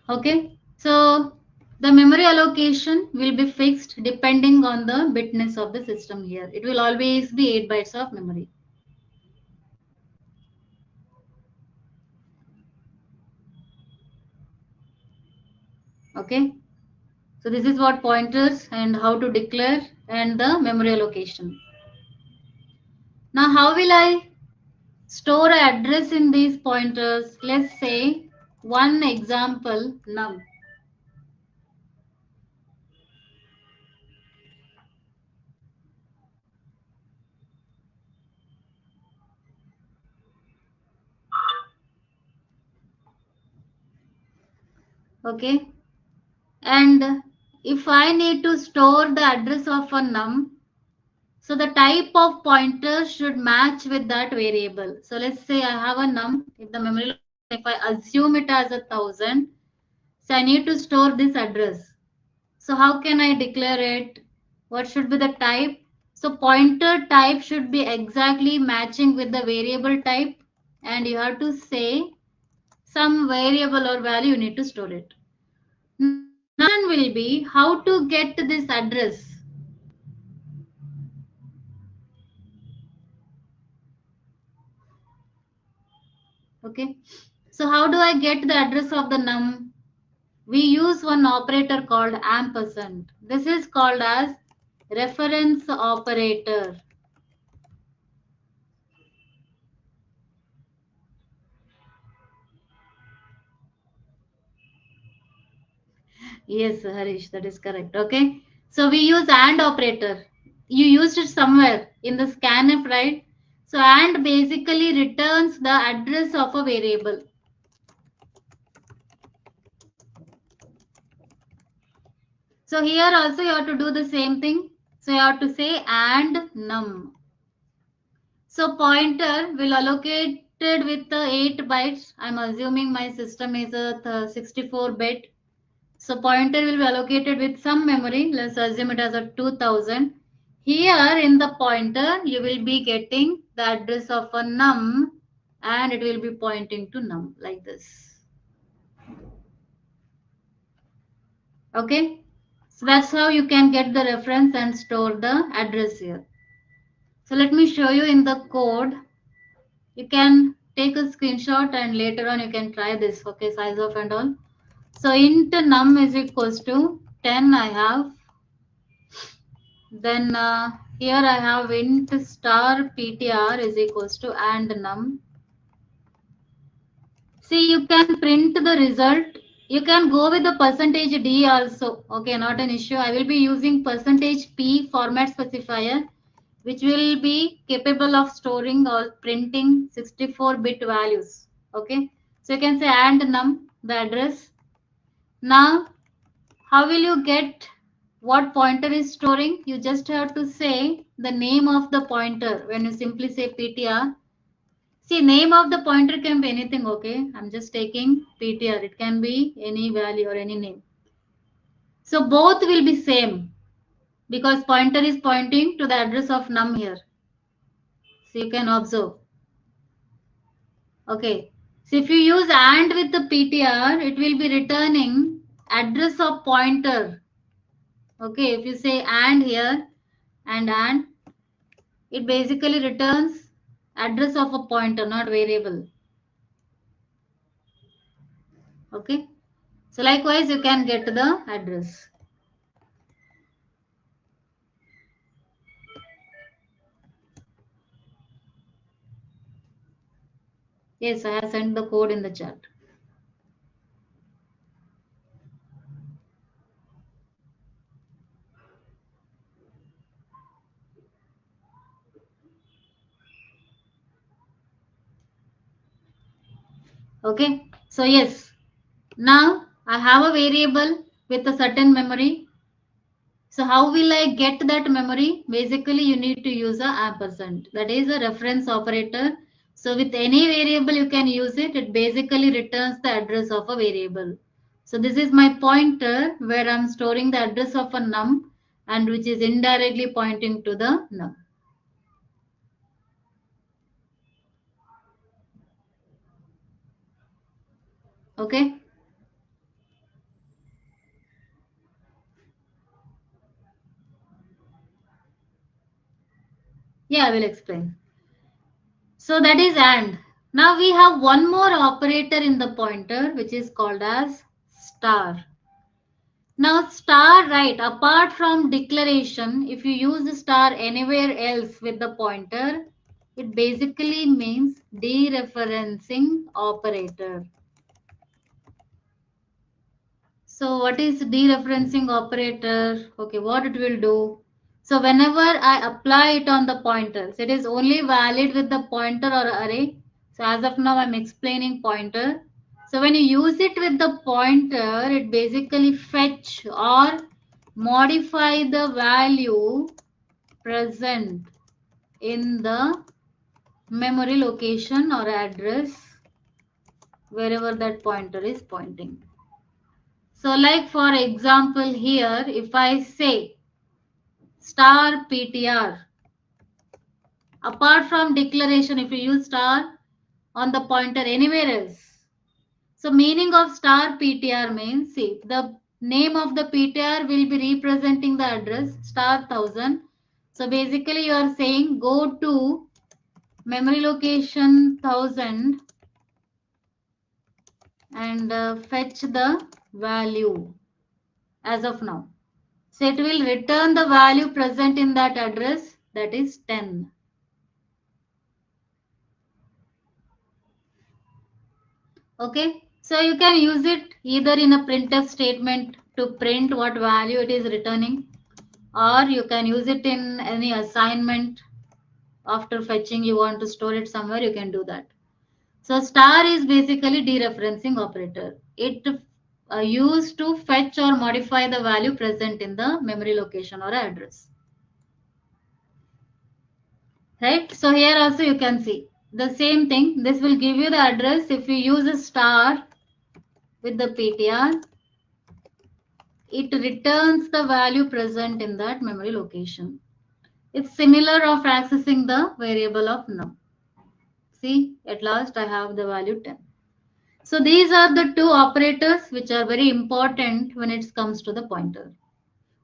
Okay, so the memory allocation will be fixed depending on the bitness of the system here. It will always be 8 bytes of memory. Okay, so this is what pointers and how to declare and the memory allocation. Now how will I store an address in these pointers? Let's say one example num. Okay, and if I need to store the address of a num, so the type of pointer should match with that variable. So let's say I have a num in the memory location. If I assume it as 1,000, so I need to store this address. So how can I declare it? What should be the type? So pointer type should be exactly matching with the variable type, and you have to say some variable or value you need to store it. None will be how to get this address. Okay, so how do I get the address of the num? We use one operator called ampersand. This is called as reference operator. Yes, Harish, that is correct. Okay, so we use AND operator. You used it somewhere in the scanf, right? So AND basically returns the address of a variable. So here also you have to do the same thing. So you have to say AND num. So pointer will allocate it with the 8 bytes. I'm assuming my system is a 64 bit. So pointer will be allocated with some memory. Let's assume it as a 2000. Here in the pointer, you will be getting the address of a num and it will be pointing to num like this. Okay. So that's how you can get the reference and store the address here. So let me show you in the code. You can take a screenshot and later on you can try this. Okay, size of and all. So int num is equals to 10 I have. Then here I have int star ptr is equals to and num. See, you can print the result. You can go with the percentage d also. Okay, not an issue. I will be using percentage p format specifier, which will be capable of storing or printing 64-bit values. Okay, so you can say and num the address. Now how will you get what pointer is storing? You just have to say the name of the pointer when you simply say ptr. See, name of the pointer can be anything, okay? I'm just taking ptr. It can be any value or any name. So both will be same because pointer is pointing to the address of num here. So you can observe. Okay. So if you use AND with the ptr, it will be returning address of pointer. Okay, if you say AND here and it basically returns address of a pointer, not variable. Okay, so likewise you can get the address. Yes, I have sent the code in the chat. Okay, so yes, now I have a variable with a certain memory. So how will I get that memory? Basically, you need to use a ampersand. That is a reference operator. So with any variable you can use it. It basically returns the address of a variable. So this is my pointer where I'm storing the address of a num and which is indirectly pointing to the num. Okay. Yeah, I will explain. So that is AND. Now we have one more operator in the pointer which is called as star. Now star, right, apart from declaration, if you use star anywhere else with the pointer, it basically means dereferencing operator. So what is dereferencing operator? Okay, what it will do? So whenever I apply it on the pointers, it is only valid with the pointer or array. So as of now, I'm explaining pointer. So when you use it with the pointer, it basically fetch or modify the value present in the memory location or address wherever that pointer is pointing. So like for example here, if I say star PTR, apart from declaration, if you use star on the pointer anywhere else. So meaning of star PTR means, see, the name of the PTR will be representing the address star 1000. So basically you are saying go to memory location 1000 and fetch the value as of now. So it will return the value present in that address, that is 10. Okay, so you can use it either in a printf statement to print what value it is returning, or you can use it in any assignment. After fetching, you want to store it somewhere, you can do that. So star is basically dereferencing operator. It used to fetch or modify the value present in the memory location or address. Right? So here also you can see the same thing. This will give you the address. If you use a star with the PTR, it returns the value present in that memory location. It's similar of accessing the variable of num. See, at last I have the value 10. So these are the two operators which are very important when it comes to the pointer.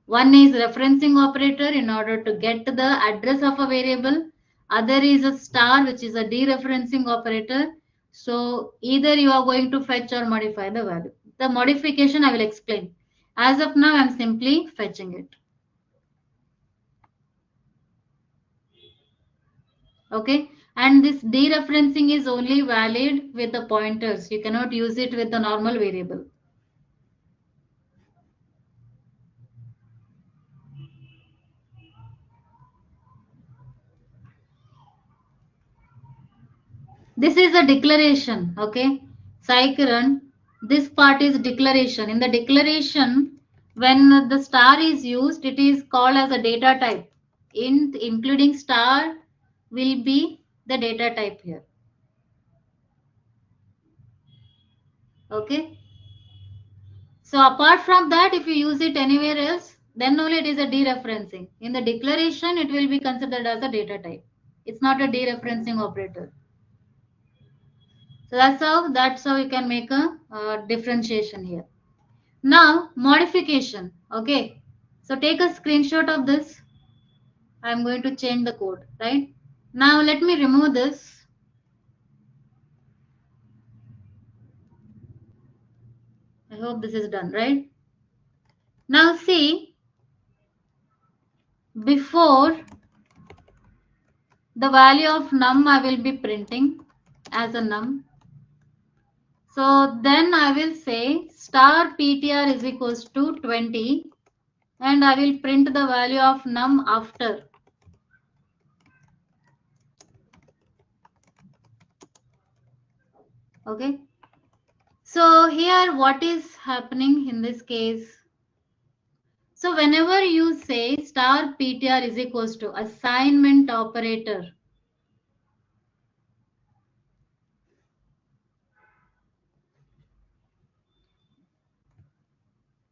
One is referencing operator in order to get the address of a variable. Other is a star, which is a dereferencing operator. So either you are going to fetch or modify the value. The modification I will explain. As of now, I am simply fetching it. Okay. And this dereferencing is only valid with the pointers. You cannot use it with the normal variable. This is a declaration, okay? Cycron, this part is declaration. In the declaration, when the star is used, it is called as a data type. Including star will be the data type here. Okay? So apart from that, if you use it anywhere else, then only it is a dereferencing. In the declaration, it will be considered as a data type. It's not a dereferencing operator. So that's how you can make a differentiation here. Now modification. Okay, so take a screenshot of this. I'm going to change the code, right? Now let me remove this. I hope this is done, right? Now see, before the value of num I will be printing as a num. So then I will say star ptr is equals to 20 and I will print the value of num after. Okay. So here what is happening in this case? So whenever you say star PTR is equals to assignment operator,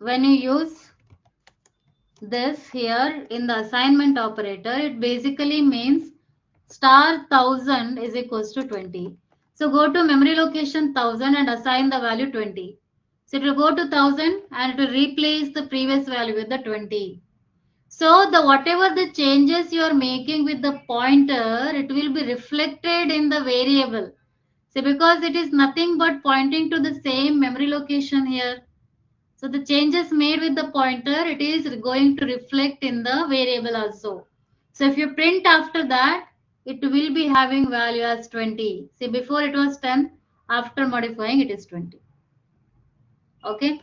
when you use this here in the assignment operator, it basically means star 1000 is equals to 20. So go to memory location 1000 and assign the value 20. So it will go to 1000 and it will replace the previous value with the 20. So the whatever the changes you are making with the pointer, it will be reflected in the variable. So because it is nothing but pointing to the same memory location here. So the changes made with the pointer, it is going to reflect in the variable also. So if you print after that, it will be having value as 20. See, before it was 10, after modifying it is 20. Okay.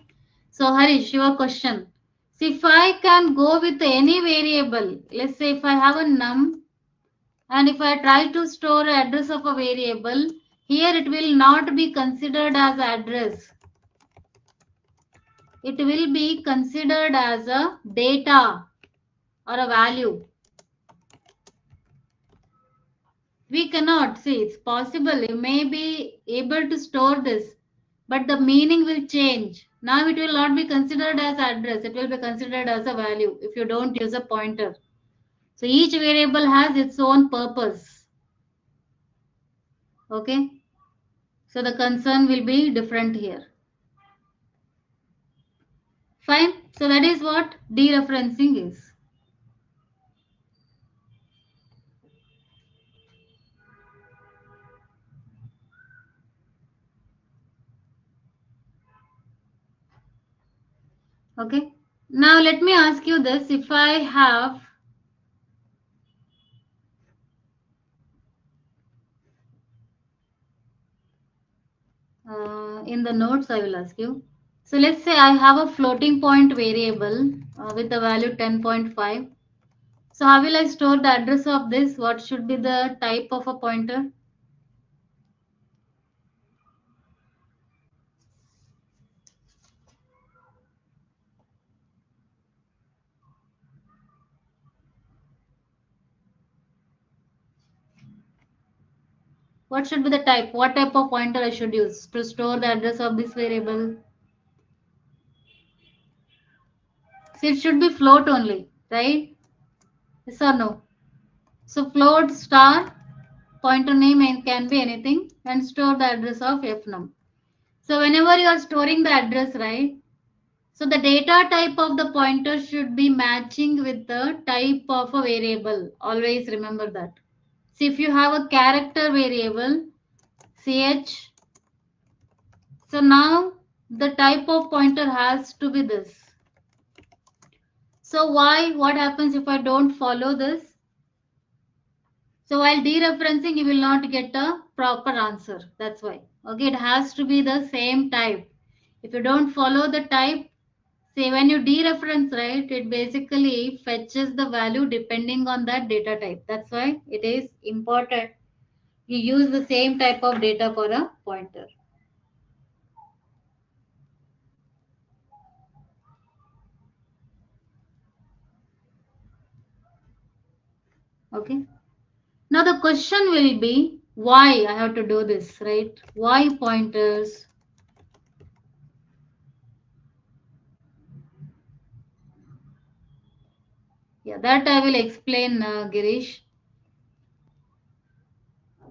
So Harish, your question. See, if I can go with any variable, let's say if I have a num and if I try to store address of a variable, here it will not be considered as address. It will be considered as a data or a value. We cannot see, it's possible you may be able to store this, but the meaning will change. Now it will not be considered as address, it will be considered as a value if you don't use a pointer. So each variable has its own purpose. Okay, so the concern will be different here. Fine, so that is what dereferencing is. Okay, now let me ask you this. If I have in the notes, I will ask you. So let's say I have a floating point variable with the value 10.5. So how will I store the address of this? What should be the type of a pointer? What should be the type? What type of pointer I should use to store the address of this variable? So it should be float only, right? Yes or no? So float star pointer name and can be anything and store the address of fnum. So whenever you are storing the address, right? So the data type of the pointer should be matching with the type of a variable. Always remember that. See, if you have a character variable, ch, so now the type of pointer has to be this. So why? What happens if I don't follow this? So while dereferencing, you will not get a proper answer. That's why. Okay, it has to be the same type. If you don't follow the type, say when you dereference, right, it basically fetches the value depending on that data type. That's why it is important you use the same type of data for a pointer. Okay. Now the question will be why I have to do this, right? Why pointers? Yeah, that I will explain, Girish,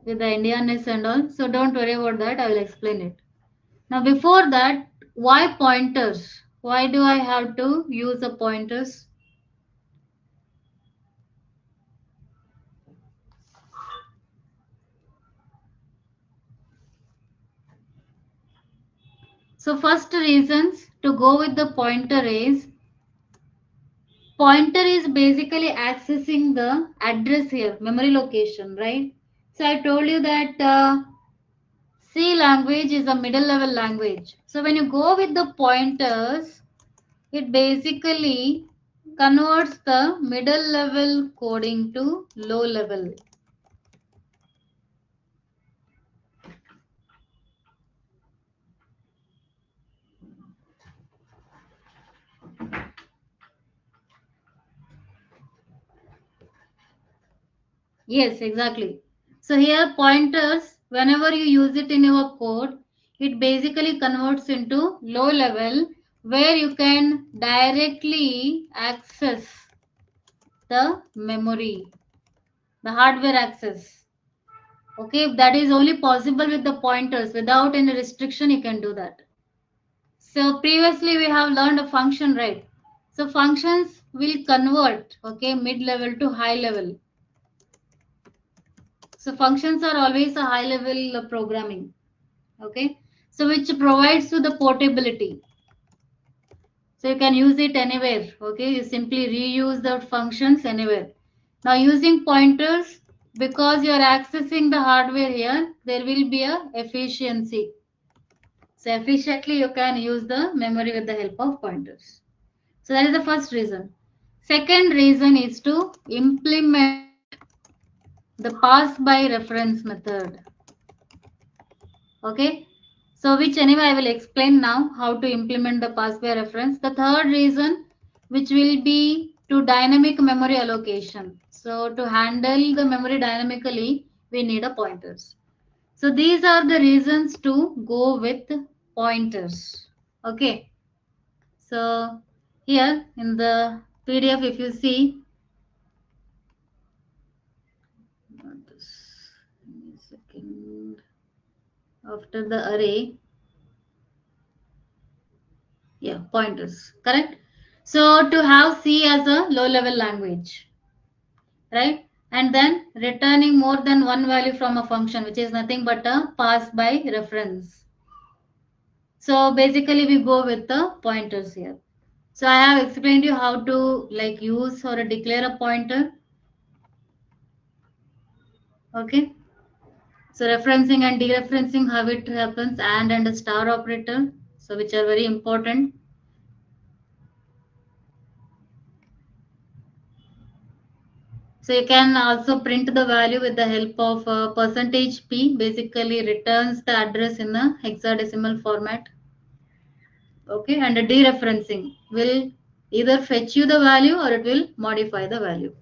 with the Indianness and all. So don't worry about that. I will explain it. Now before that, why pointers? Why do I have to use the pointers? So first reasons to go with the pointer is pointer is basically accessing the address here, memory location, right? So I told you that C language is a middle level language. So when you go with the pointers, it basically converts the middle level coding to low level. Yes, exactly. So here pointers, whenever you use it in your code, it basically converts into low level where you can directly access the memory, the hardware access. Okay, that is only possible with the pointers. Without any restriction, you can do that. So previously we have learned a function, right? So functions will convert, okay, mid-level to high level. So functions are always a high level programming, okay? So which provides you the portability. So you can use it anywhere, okay? You simply reuse the functions anywhere. Now using pointers, because you are accessing the hardware here, there will be a efficiency. So efficiently you can use the memory with the help of pointers. So that is the first reason. Second reason is to implement the pass by reference method. Okay. So which anyway I will explain now how to implement the pass by reference. The third reason, which will be to dynamic memory allocation. So to handle the memory dynamically, we need a pointers. So these are the reasons to go with pointers. Okay. So here in the PDF, if you see, second, after the array, yeah, pointers, correct? So to have C as a low level language, right? And then returning more than one value from a function, which is nothing but a pass by reference. So basically we go with the pointers here. So I have explained you how to like use or declare a pointer. Okay. So referencing and dereferencing, how it happens, and a star operator, so which are very important. So you can also print the value with the help of percentage %p, basically returns the address in a hexadecimal format. Okay, and a dereferencing will either fetch you the value or it will modify the value.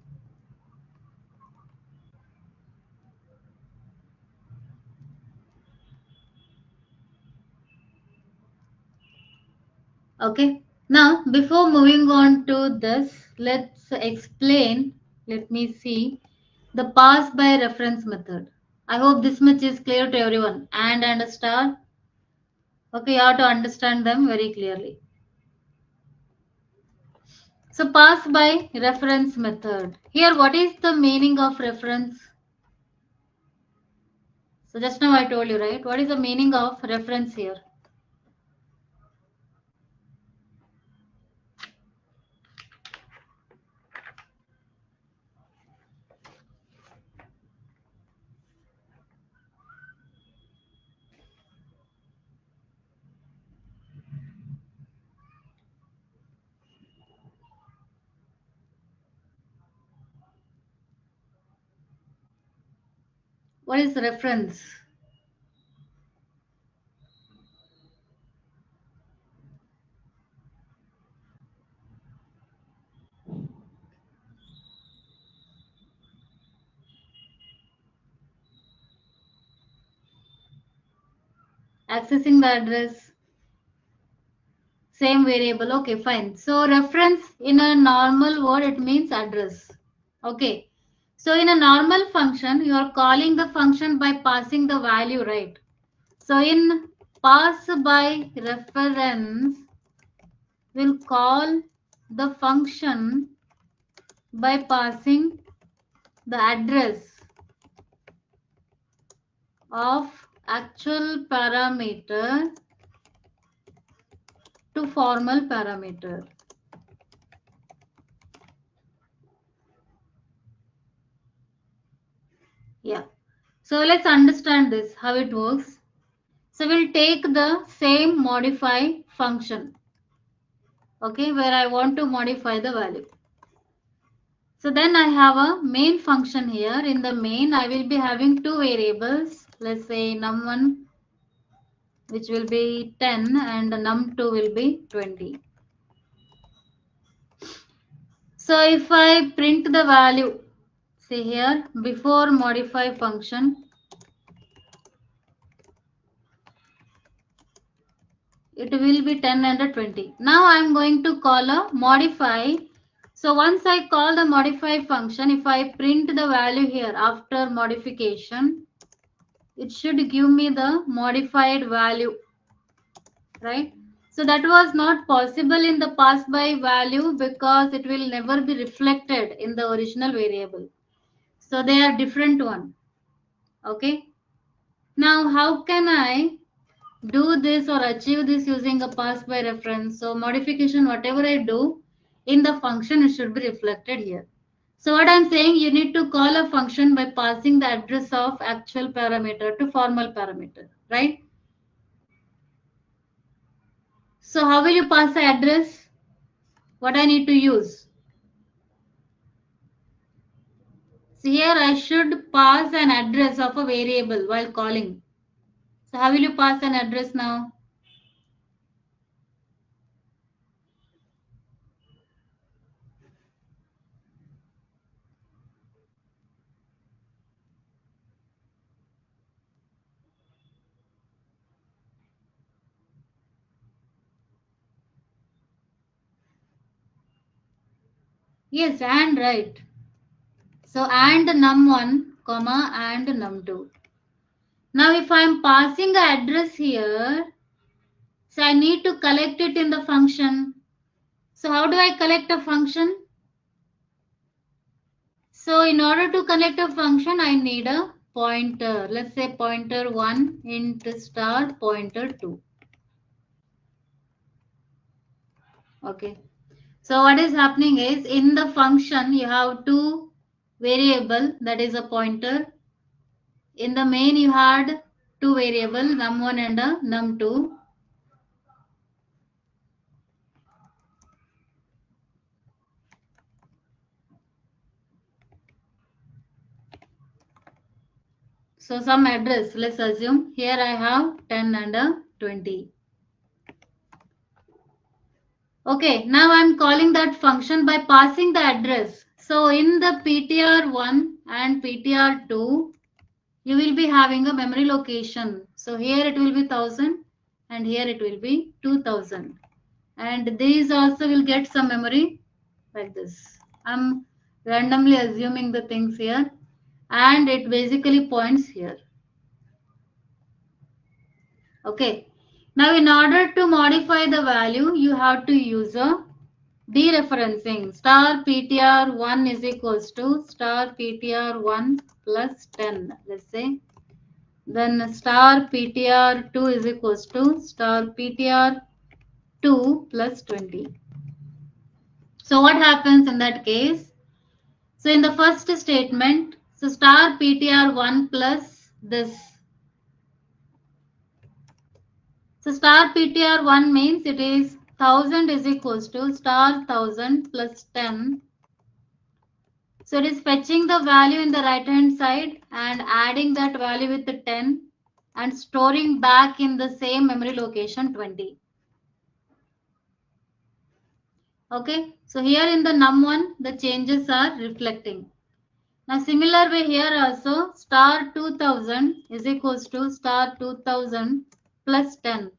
Okay, now before moving on to this, let's explain, let me see, the pass by reference method. I hope this much is clear to everyone and a star. Okay, you have to understand them very clearly. So pass by reference method. Here what is the meaning of reference? So just now I told you, right? What is the meaning of reference here? What is reference? Accessing the address, same variable. Okay, fine. So reference in a normal word, it means address. Okay. So in a normal function, you are calling the function by passing the value, right? So in pass by reference, we'll call the function by passing the address of actual parameter to formal parameter. Yeah. So let's understand this, how it works. So we'll take the same modify function, okay, where I want to modify the value. So then I have a main function here. In the main, I will be having two variables. Let's say num1, which will be 10, and num2 will be 20. So if I print the value, see here, before modify function, it will be 10 and 20. Now I am going to call a modify. So once I call the modify function, if I print the value here after modification, it should give me the modified value, right? So that was not possible in the pass by value because it will never be reflected in the original variable. So they are different one. Okay. Now how can I do this or achieve this using a pass by reference? So modification, whatever I do in the function, it should be reflected here. So what I'm saying, you need to call a function by passing the address of actual parameter to formal parameter, right? So how will you pass the address? What I need to use? So here I should pass an address of a variable while calling. So how will you pass an address now? Yes, and right. So and num1, comma and num2. Now if I am passing the address here, so I need to collect it in the function. So how do I collect a function? So in order to collect a function, I need a pointer. Let's say pointer 1 int star pointer 2. Okay. So what is happening is in the function you have two variable, that is a pointer. In the main you had two variable num1 and a num2. So some address, let's assume here I have 10 and a 20. Okay, now I'm calling that function by passing the address. So in the PTR1 and PTR2, you will be having a memory location. So here it will be 1000 and here it will be 2000. And these also will get some memory like this. I'm randomly assuming the things here and it basically points here. Okay. Now in order to modify the value, you have to use a dereferencing. Star PTR1 is equals to star PTR1 plus 10, let's say. Then star PTR2 is equals to star PTR2 plus 20. So what happens in that case? So in the first statement, so star PTR1 plus this. So star PTR1 means it is 1000 is equals to star 1000 plus 10. So it is fetching the value in the right hand side and adding that value with the 10 and storing back in the same memory location 20. Okay, so here in the num1 the changes are reflecting. Now similar way here also star 2000 is equals to star 2000 plus 10.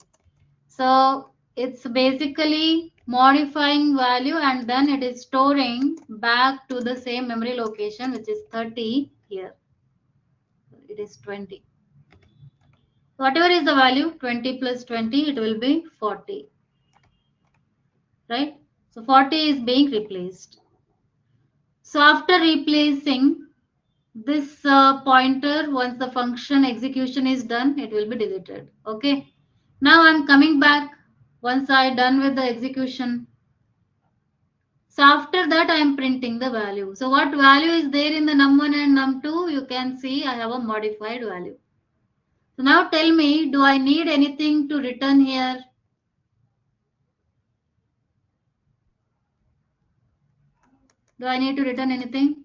So it's basically modifying value and then it is storing back to the same memory location, which is 30 here. It is 20. Whatever is the value, 20 plus 20, it will be 40. Right? So 40 is being replaced. So after replacing this pointer, once the function execution is done, it will be deleted. Okay. Now I'm coming back once I done with the execution. So after that I am printing the value. So what value is there in the num1 and num2? You can see I have a modified value. So now tell me, do I need anything to return here? Do I need to return anything?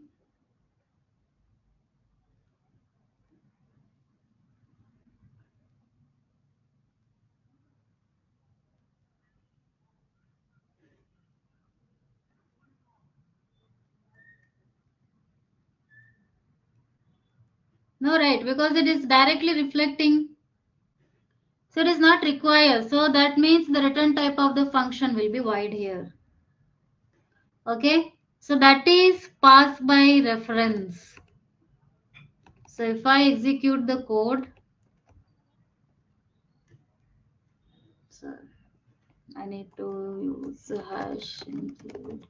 No, right, because it is directly reflecting. So it is not required. So that means the return type of the function will be void here. Okay. So that is pass by reference. So if I execute the code, so I need to use hash include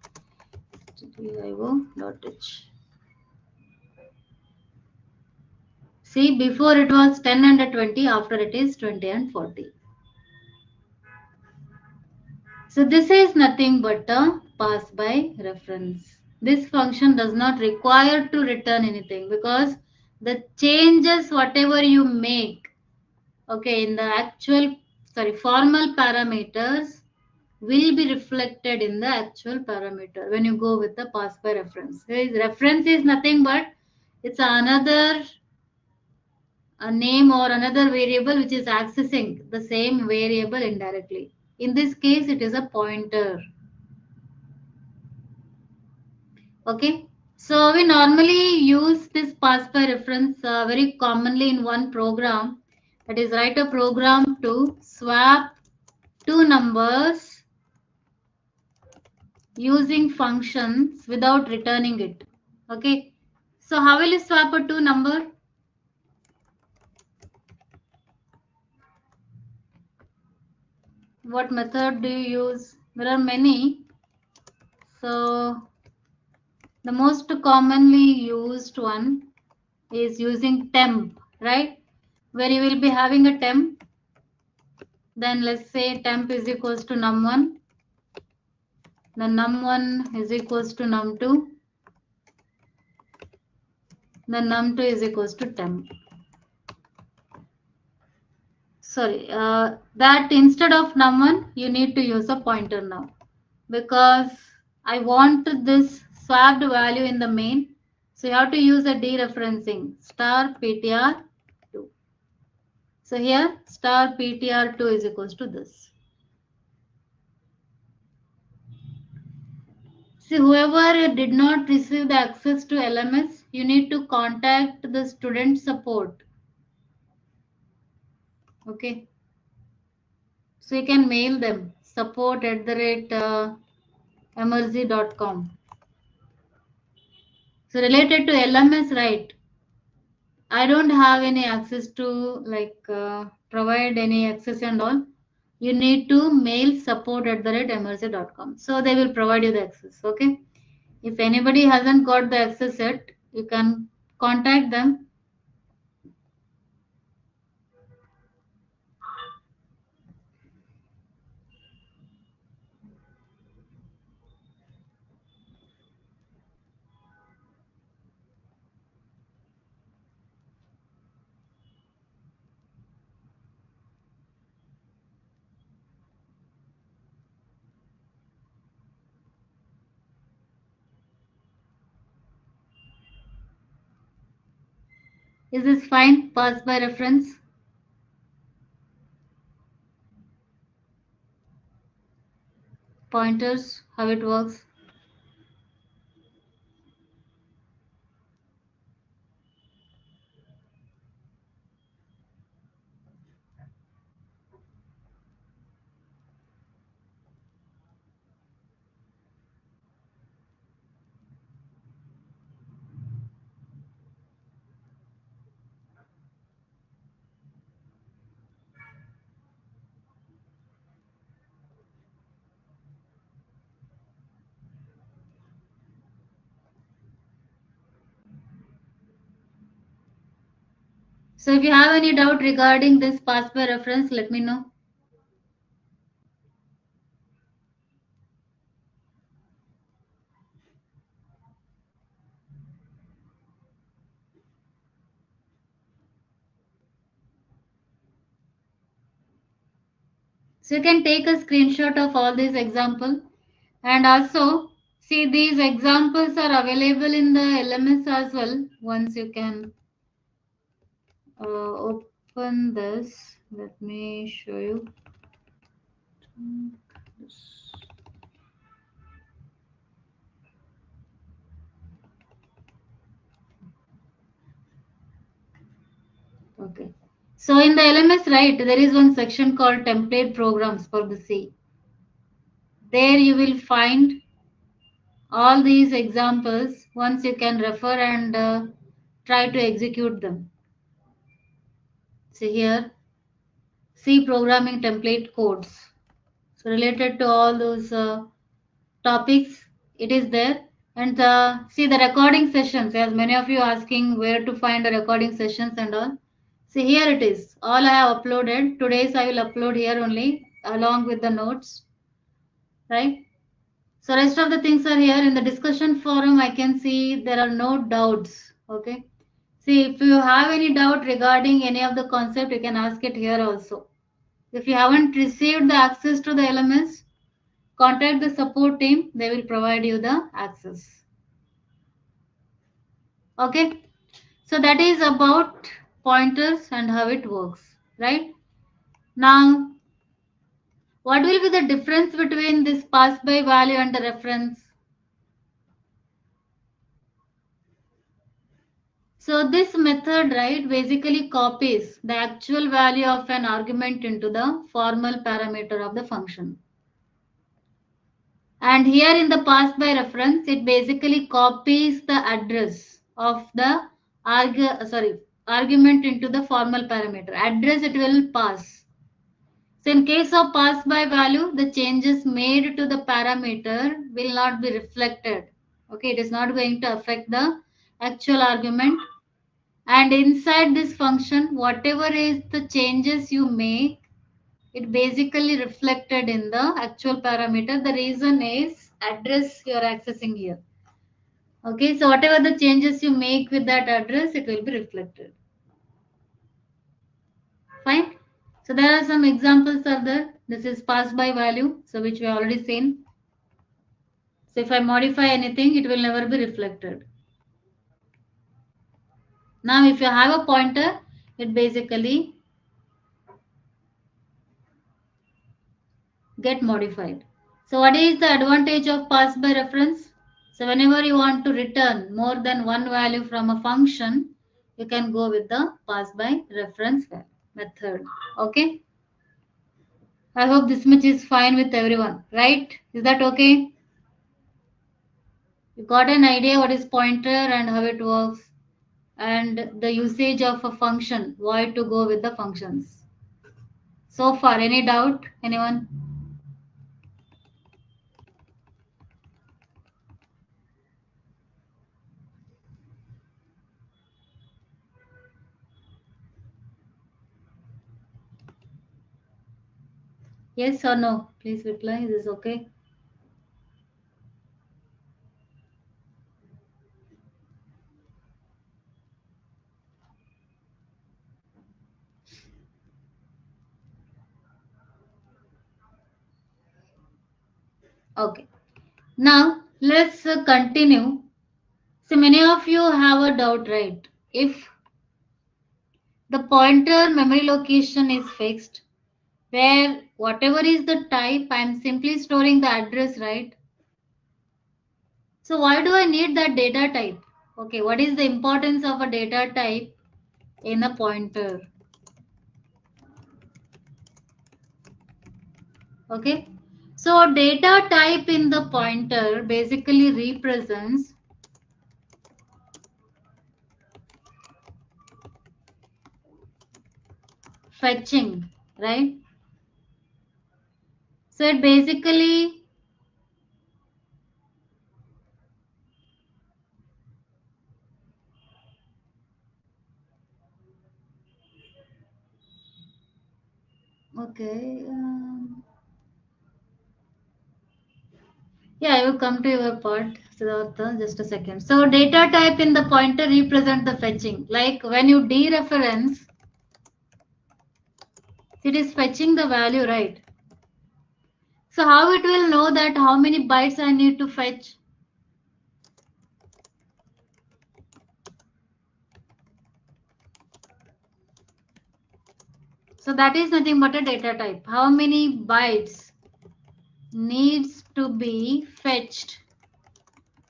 io.h. See, before it was 10 and 20, after it is 20 and 40. So this is nothing but a pass by reference. This function does not require to return anything because the changes whatever you make, okay, in the actual, sorry, formal parameters will be reflected in the actual parameter when you go with the pass by reference. Reference is nothing but it's another a name or another variable which is accessing the same variable indirectly. In this case, it is a pointer. Okay. So we normally use this pass by reference very commonly in one program. That is, write a program to swap two numbers using functions without returning it. Okay. So how will you swap a two number? What method do you use? There are many. So the most commonly used one is using temp, right? Where you will be having a temp, then let's say temp is equals to num1, then num1 is equals to num2, then num2 is equals to temp. Sorry, that instead of num1, you need to use a pointer now because I want this swapped value in the main. So you have to use a dereferencing star ptr2. So here star ptr2 is equals to this. See, whoever did not receive the access to LMS, you need to contact the student support. Okay. So you can mail them support at the rate emertxe.com. So related to LMS, right? I don't have any access to like provide any access and all. You need to mail support at the rate emertxe.com. So they will provide you the access. Okay. If anybody hasn't got the access yet, you can contact them. Is this fine? Pass by reference. Pointers, how it works. So if you have any doubt regarding this pass by reference, let me know. So you can take a screenshot of all these examples and also see these examples are available in the LMS as well. Once you can open this, let me show you. Okay. So in the LMS, right, there is one section called template programs for the C. There you will find all these examples. Once you can refer and try to execute them. See here, C programming template codes. So related to all those topics, it is there. And see the recording sessions, as many of you asking where to find the recording sessions and all. See here it is. All I have uploaded. Today's I will upload here only along with the notes. Right? So rest of the things are here in the discussion forum. I can see there are no doubts. Okay. See, if you have any doubt regarding any of the concept, you can ask it here also. If you haven't received the access to the LMS, contact the support team. They will provide you the access. Okay. So that is about pointers and how it works. Right. Now, what will be the difference between this pass by value and the reference? So this method, right, basically copies the actual value of an argument into the formal parameter of the function. And here in the pass by reference, it basically copies the address of the argument into the formal parameter. Address it will pass. So in case of pass by value, the changes made to the parameter will not be reflected. Okay, it is not going to affect the actual argument. And inside this function, whatever is the changes you make, it basically reflected in the actual parameter. The reason is address you are accessing here. Okay, so whatever the changes you make with that address, it will be reflected. Fine. So there are some examples of that. This is pass by value, so which we already seen. So if I modify anything, it will never be reflected. Now if you have a pointer, it basically get modified. So what is the advantage of pass by reference? So whenever you want to return more than one value from a function, you can go with the pass by reference method. Okay. I hope this much is fine with everyone, right? Is that okay? You got an idea what is pointer and how it works and the usage of a function, why to go with the functions. So far, any doubt? Anyone? Yes or no? Please reply. Is this okay? Okay. Now let's continue. So many of you have a doubt, right? If the pointer memory location is fixed, where whatever is the type, I'm simply storing the address, right? So why do I need that data type? Okay, what is the importance of a data type in a pointer? Okay, so data type in the pointer basically represents fetching, right? So it basically okay. Yeah, I will come to your part, Siddhartha, just a second. So data type in the pointer represent the fetching. Like when you dereference, it is fetching the value, right? So how it will know that how many bytes I need to fetch? So that is nothing but a data type. How many bytes needs to be fetched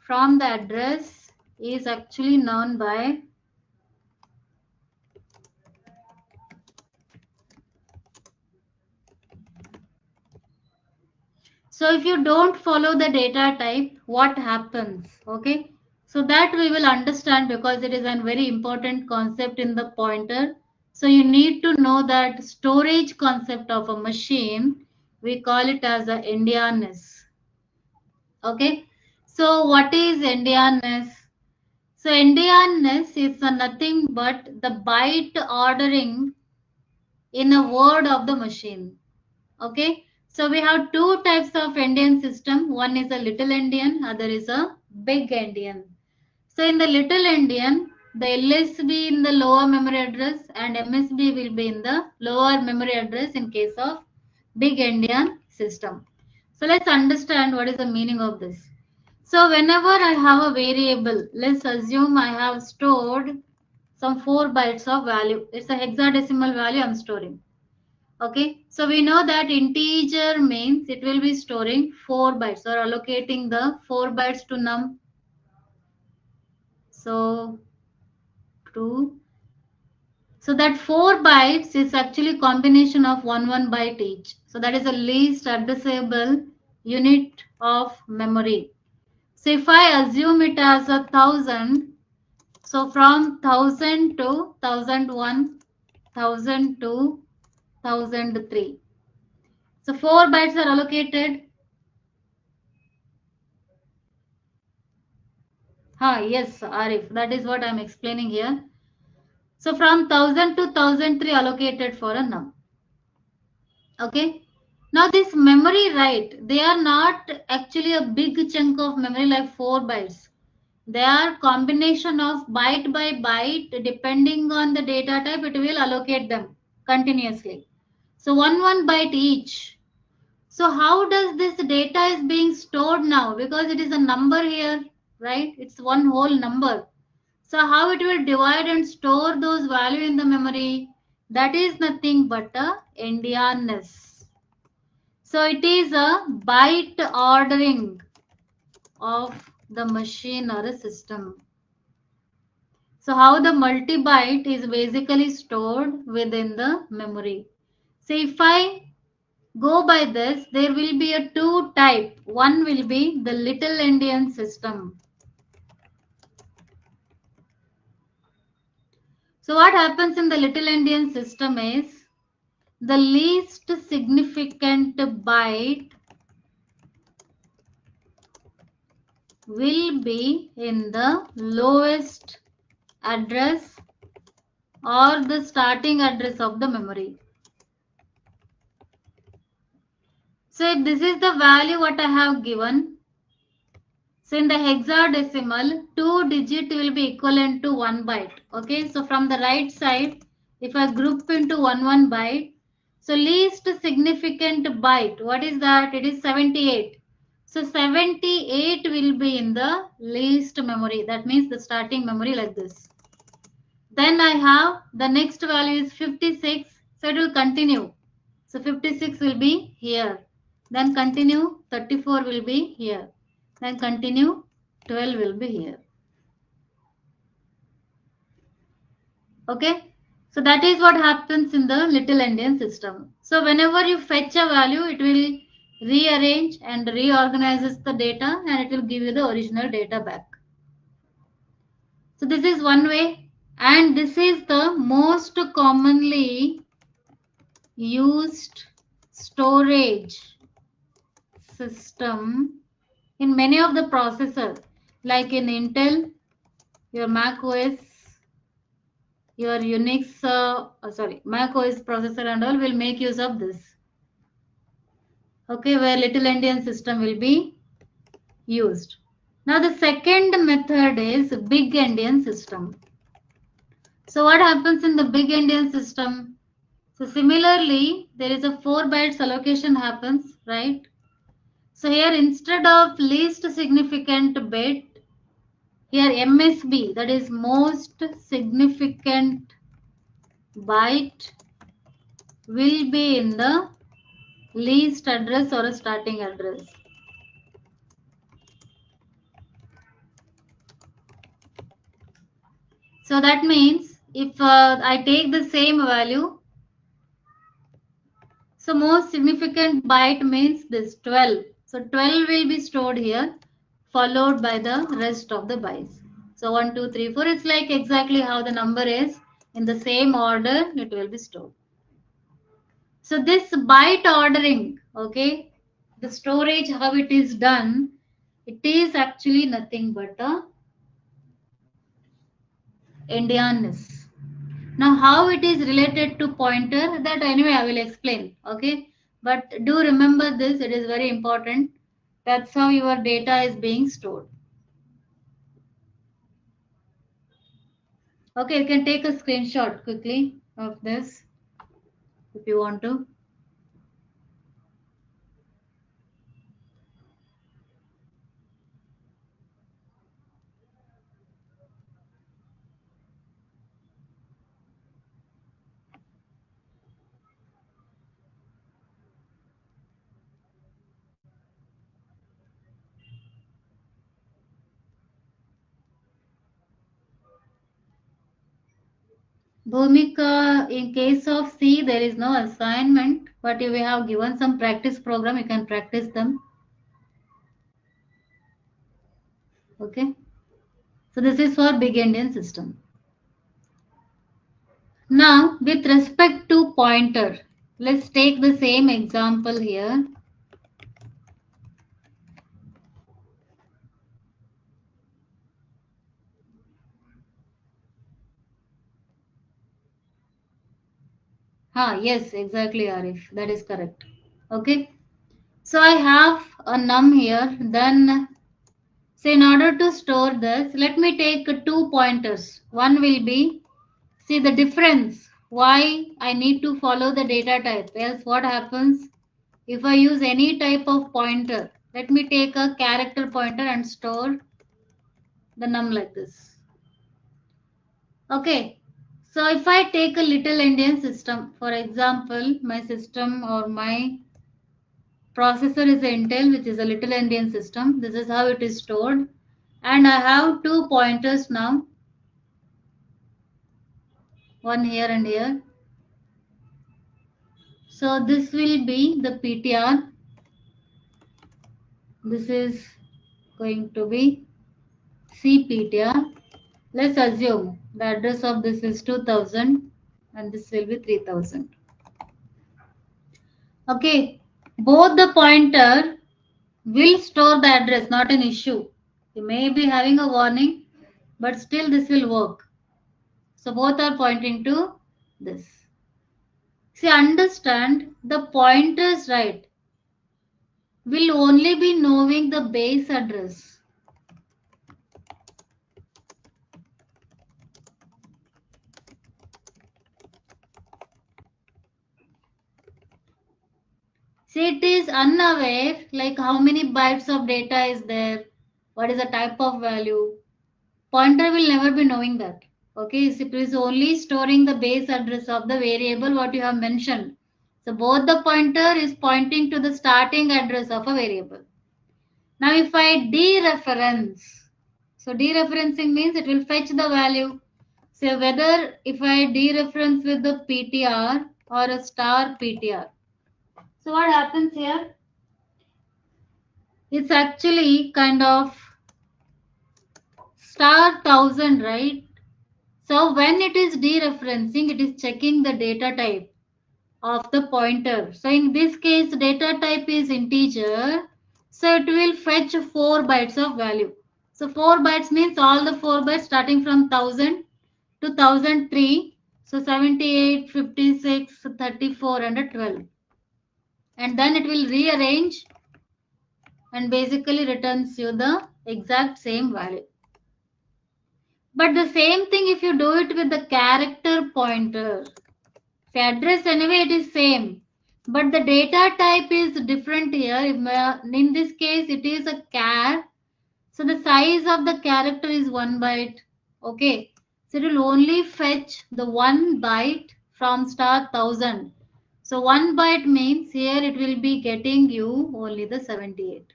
from the address is actually known by So if you don't follow the data type, what happens? Okay. So that we will understand because it is a very important concept in the pointer. So you need to know that storage concept of a machine, we call it as a Indianness. Okay. So what is Indianness? So Indianness is nothing but the byte ordering in a word of the machine. Okay, so we have two types of Indian system. One is a little Indian, other is a big Indian. So in the little Indian, the LSB in the lower memory address and MSB will be in the lower memory address in case of big Indian system. So let's understand what is the meaning of this. So whenever I have a variable, let's assume I have stored some 4 bytes of value. It's a hexadecimal value I'm storing. Okay, so we know that integer means it will be storing 4 bytes or allocating the 4 bytes to num. So, true. So that 4 bytes is actually combination of 1 byte each. So that is the least addressable unit of memory. So if I assume it as 1,000, so from 1,000 to 1,001, 1,002, 1,003. So 4 bytes are allocated. Yes, Arif, that is what I am explaining here. So from 1,000 to 1,003 allocated for a num. Okay. Now this memory, right, they are not actually a big chunk of memory like 4 bytes. They are combination of byte by byte. Depending on the data type, it will allocate them continuously. So one byte each. So how does this data is being stored now? Because it is a number here, right? It's one whole number. So how it will divide and store those value in the memory? That is nothing but a Indianness. So it is a byte ordering of the machine or a system. So how the multi-byte is basically stored within the memory. So if I go by this, there will be a two type. One will be the little Indian system. So what happens in the little Indian system is the least significant byte will be in the lowest address or the starting address of the memory. So if this is the value what I have given, so in the hexadecimal, 2 digit will be equivalent to 1 byte. Okay, so from the right side, if I group into one byte, so least significant byte, what is that? It is 78. So 78 will be in the least memory. That means the starting memory like this. Then I have the next value is 56. So it will continue. So 56 will be here. Then continue 34 will be here. Then continue 12 will be here. Okay. So that is what happens in the little Indian system. So whenever you fetch a value, it will rearrange and reorganizes the data and it will give you the original data back. So this is one way, and this is the most commonly used storage system in many of the processors, like in Intel, your Mac OS, your Unix, Mac OS processor and all will make use of this. Okay, where little Indian system will be used. Now the second method is big Indian system. So what happens in the big Indian system? So similarly, there is a 4 bytes allocation happens, right? So here instead of least significant bit, here MSB, that is most significant byte, will be in the least address or a starting address. So that means if I take the same value, so most significant byte means this 12. So 12 will be stored here, followed by the rest of the bytes. So 1, 2, 3, 4. It's like exactly how the number is in the same order it will be stored. So this byte ordering, okay, the storage how it is done, it is actually nothing but a Indianness. Now how it is related to pointer, that anyway I will explain, okay, but do remember this, it is very important. That's how your data is being stored. Okay, you can take a screenshot quickly of this if you want to. Bhumika, in case of C, there is no assignment, but if we have given some practice program, you can practice them. Okay. So this is for big Indian system. Now, with respect to pointer, let's take the same example here. Yes, exactly, Arif. That is correct. Okay. So I have a num here. Then, so in order to store this, let me take two pointers. One will be, see the difference. Why I need to follow the data type. Else what happens if I use any type of pointer? Let me take a character pointer and store the num like this. Okay. So if I take a little Indian system, for example, my system or my processor is Intel, which is a little Indian system. This is how it is stored. And I have two pointers now, one here and here. So this will be the PTR. This is going to be CPTR. Let's assume the address of this is 2000 and this will be 3000. Okay, both the pointer will store the address, not an issue. You may be having a warning, but still this will work. So both are pointing to this. See, understand the pointers, right, will only be knowing the base address. See, it is unaware like how many bytes of data is there, what is the type of value. Pointer will never be knowing that. Okay, so it is only storing the base address of the variable what you have mentioned. So both the pointer is pointing to the starting address of a variable. Now if I dereference, so dereferencing means it will fetch the value. So whether if I dereference with the PTR or a star PTR. So what happens here? It's actually kind of star 1000, right? So when it is dereferencing, it is checking the data type of the pointer. So in this case, data type is integer. So it will fetch 4 bytes of value. So 4 bytes means all the 4 bytes starting from 1000 to 1003. So 78, 56, 34 and 12. And then it will rearrange and basically returns you the exact same value. But the same thing if you do it with the character pointer. The address anyway it is same. But the data type is different here. In this case it is a char. So the size of the character is 1 byte. Okay. So it will only fetch the 1 byte from star 1000. So 1 byte means here it will be getting you only the 78.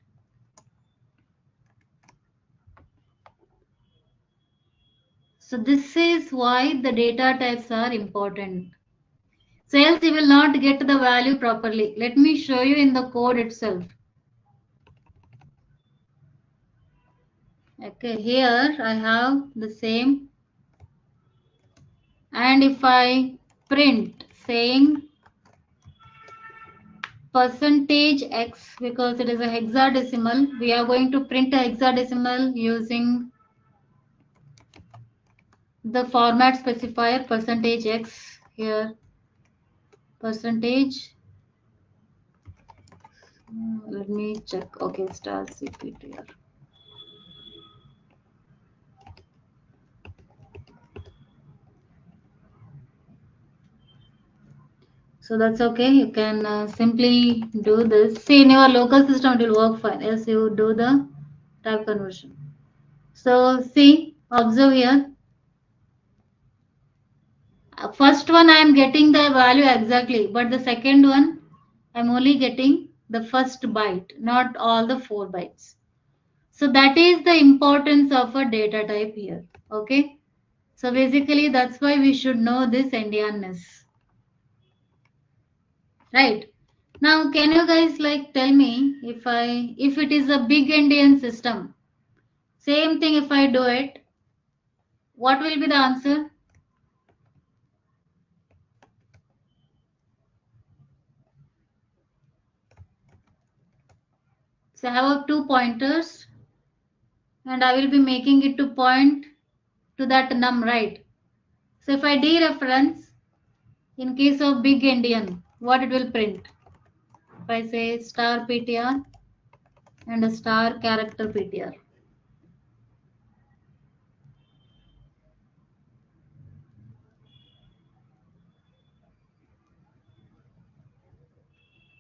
So this is why the data types are important. So else you will not get the value properly. Let me show you in the code itself. Okay, here I have the same, and if I print saying percentage x, because it is a hexadecimal, we are going to print a hexadecimal using the format specifier percentage x here, percentage. Let me check. Okay, star cptr. So that's okay. You can simply do this. See, in your local system, it will work fine as you do the type conversion. So see, observe here. First one I am getting the value exactly, but the second one I'm only getting the first byte, not all the 4 bytes. So that is the importance of a data type here. Okay. So basically that's why we should know this Indianness. Right. Now can you guys like tell me if it is a big Indian system, same thing if I do it, what will be the answer? So I have 2 pointers and I will be making it to point to that num, right? So if I dereference in case of big Indian, what it will print? If I say star ptr and a star character ptr.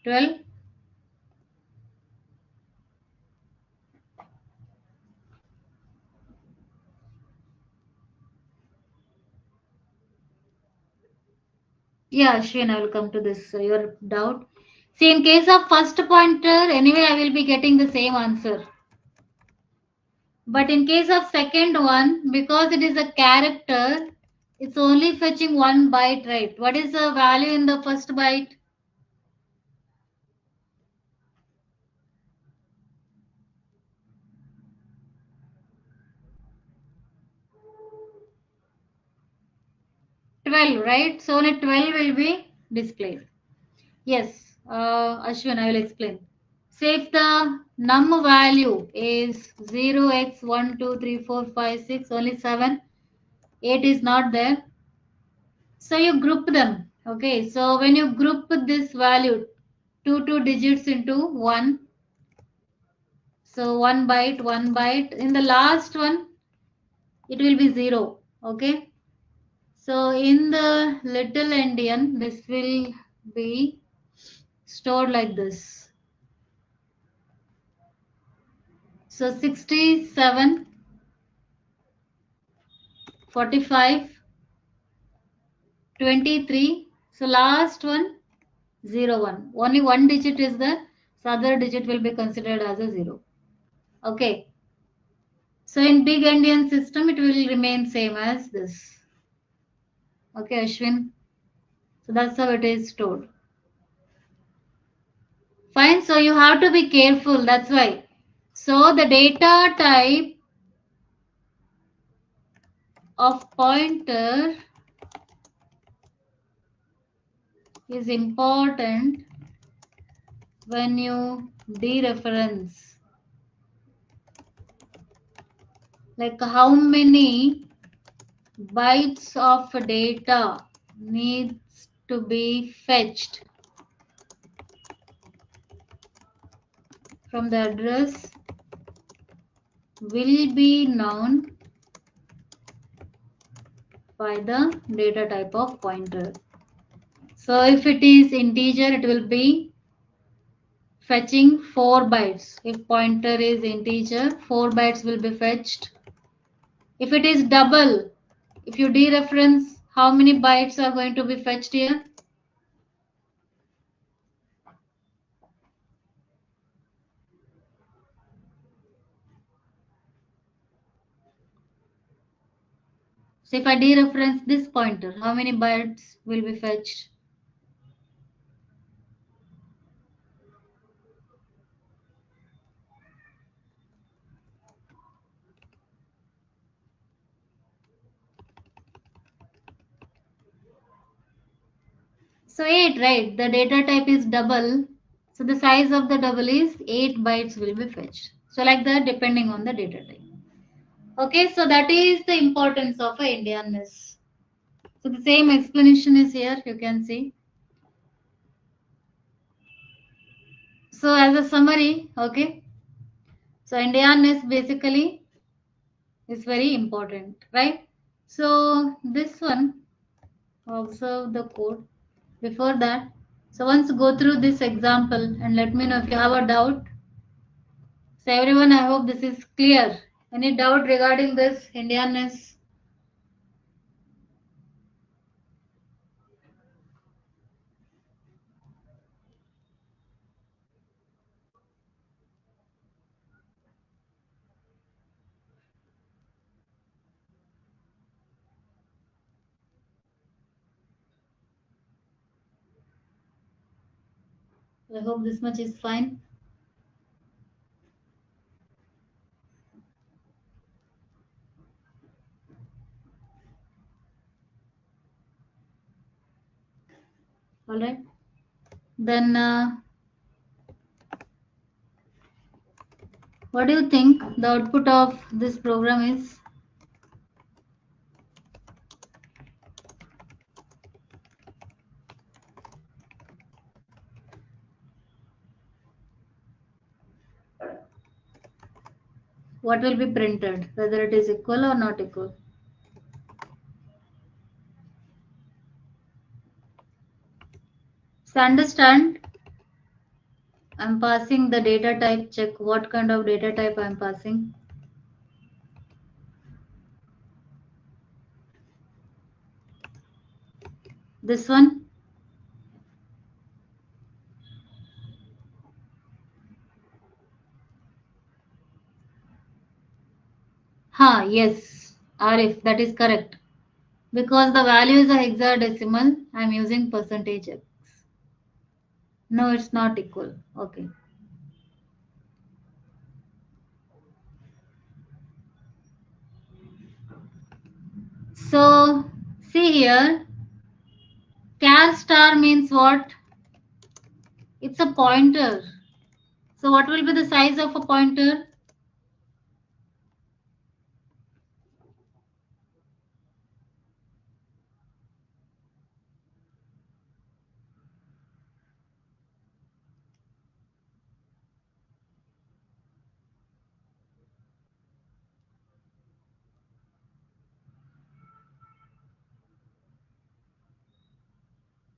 12. Yeah, Ashwin, I will come to this. Your doubt. See, in case of first pointer, anyway, I will be getting the same answer. But in case of second one, because it is a character, it's only fetching 1 byte, right? What is the value in the first byte? 12, right? So only 12 will be displayed. Yes, Ashwin, I will explain. Say if the num value is 0x1, 2, 3, 4, 5, 6, only 7, 8 is not there. So you group them. Okay, so when you group this value, two digits into 1, so 1 byte, 1 byte. In the last one, it will be 0. Okay, so in the little endian, this will be stored like this. So 67, 45, 23. So last one 01. Only one digit is there. So other digit will be considered as a 0. Okay. So in big endian system, it will remain same as this. Okay, Ashwin. So that's how it is stored. Fine. So you have to be careful. That's why. So the data type of pointer is important when you dereference. Like how many bytes of data needs to be fetched from the address will be known by the data type of pointer. So if it is integer, it will be fetching 4 bytes. If pointer is integer, 4 bytes will be fetched. If it is double, if you dereference, how many bytes are going to be fetched here? So if I dereference this pointer, how many bytes will be fetched? So 8, right? The data type is double. So the size of the double is 8 bytes will be fetched. So like that, depending on the data type. Okay, so that is the importance of a Indianness. So the same explanation is here, you can see. So as a summary, okay. So Indianness basically is very important, right? So this one, observe the code. Before that, so once go through this example and let me know if you have a doubt. So everyone, I hope this is clear. Any doubt regarding this Indianness? I hope this much is fine. All right. Then what do you think the output of this program is? What will be printed, whether it is equal or not equal? So understand, I'm passing the data type. Check what kind of data type I'm passing. This one. Yes, Arif, that is correct. Because the value is a hexadecimal, I'm using percentage X. No, it's not equal. Okay. So, see here, char star means what? It's a pointer. So, what will be the size of a pointer?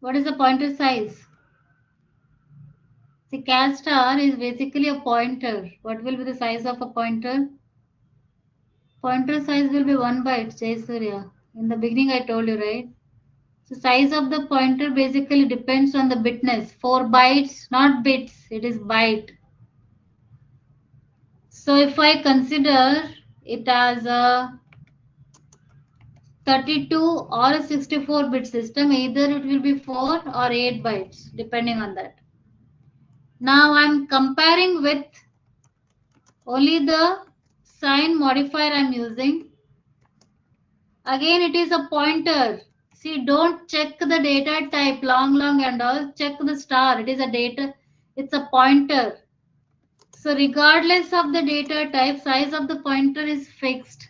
What is the pointer size? See, char star is basically a pointer. What will be the size of a pointer? Pointer size will be 1 byte, Jai Surya. In the beginning, I told you, right? So, size of the pointer basically depends on the bitness. 4 bytes, not bits, it is byte. So, if I consider it as a 32 or a 64-bit system, either it will be 4 or 8 bytes, depending on that. Now, I'm comparing with only the sign modifier I'm using. Again, it is a pointer. See, don't check the data type long and all. Check the star. It is a data. It's a pointer. So regardless of the data type, size of the pointer is fixed.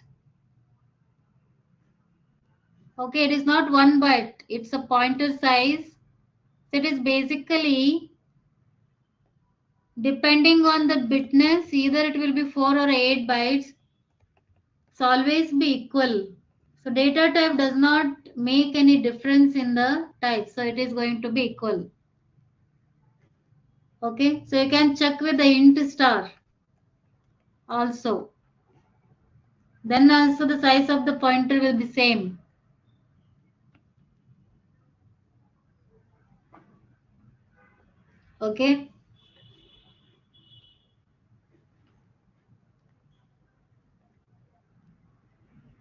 Okay, it is not 1 byte. It's a pointer size. So it is basically depending on the bitness. Either it will be 4 or 8 bytes. It's always be equal. So data type does not make any difference in the type. So it is going to be equal. Okay, so you can check with the int star also. Then also the size of the pointer will be same. Okay.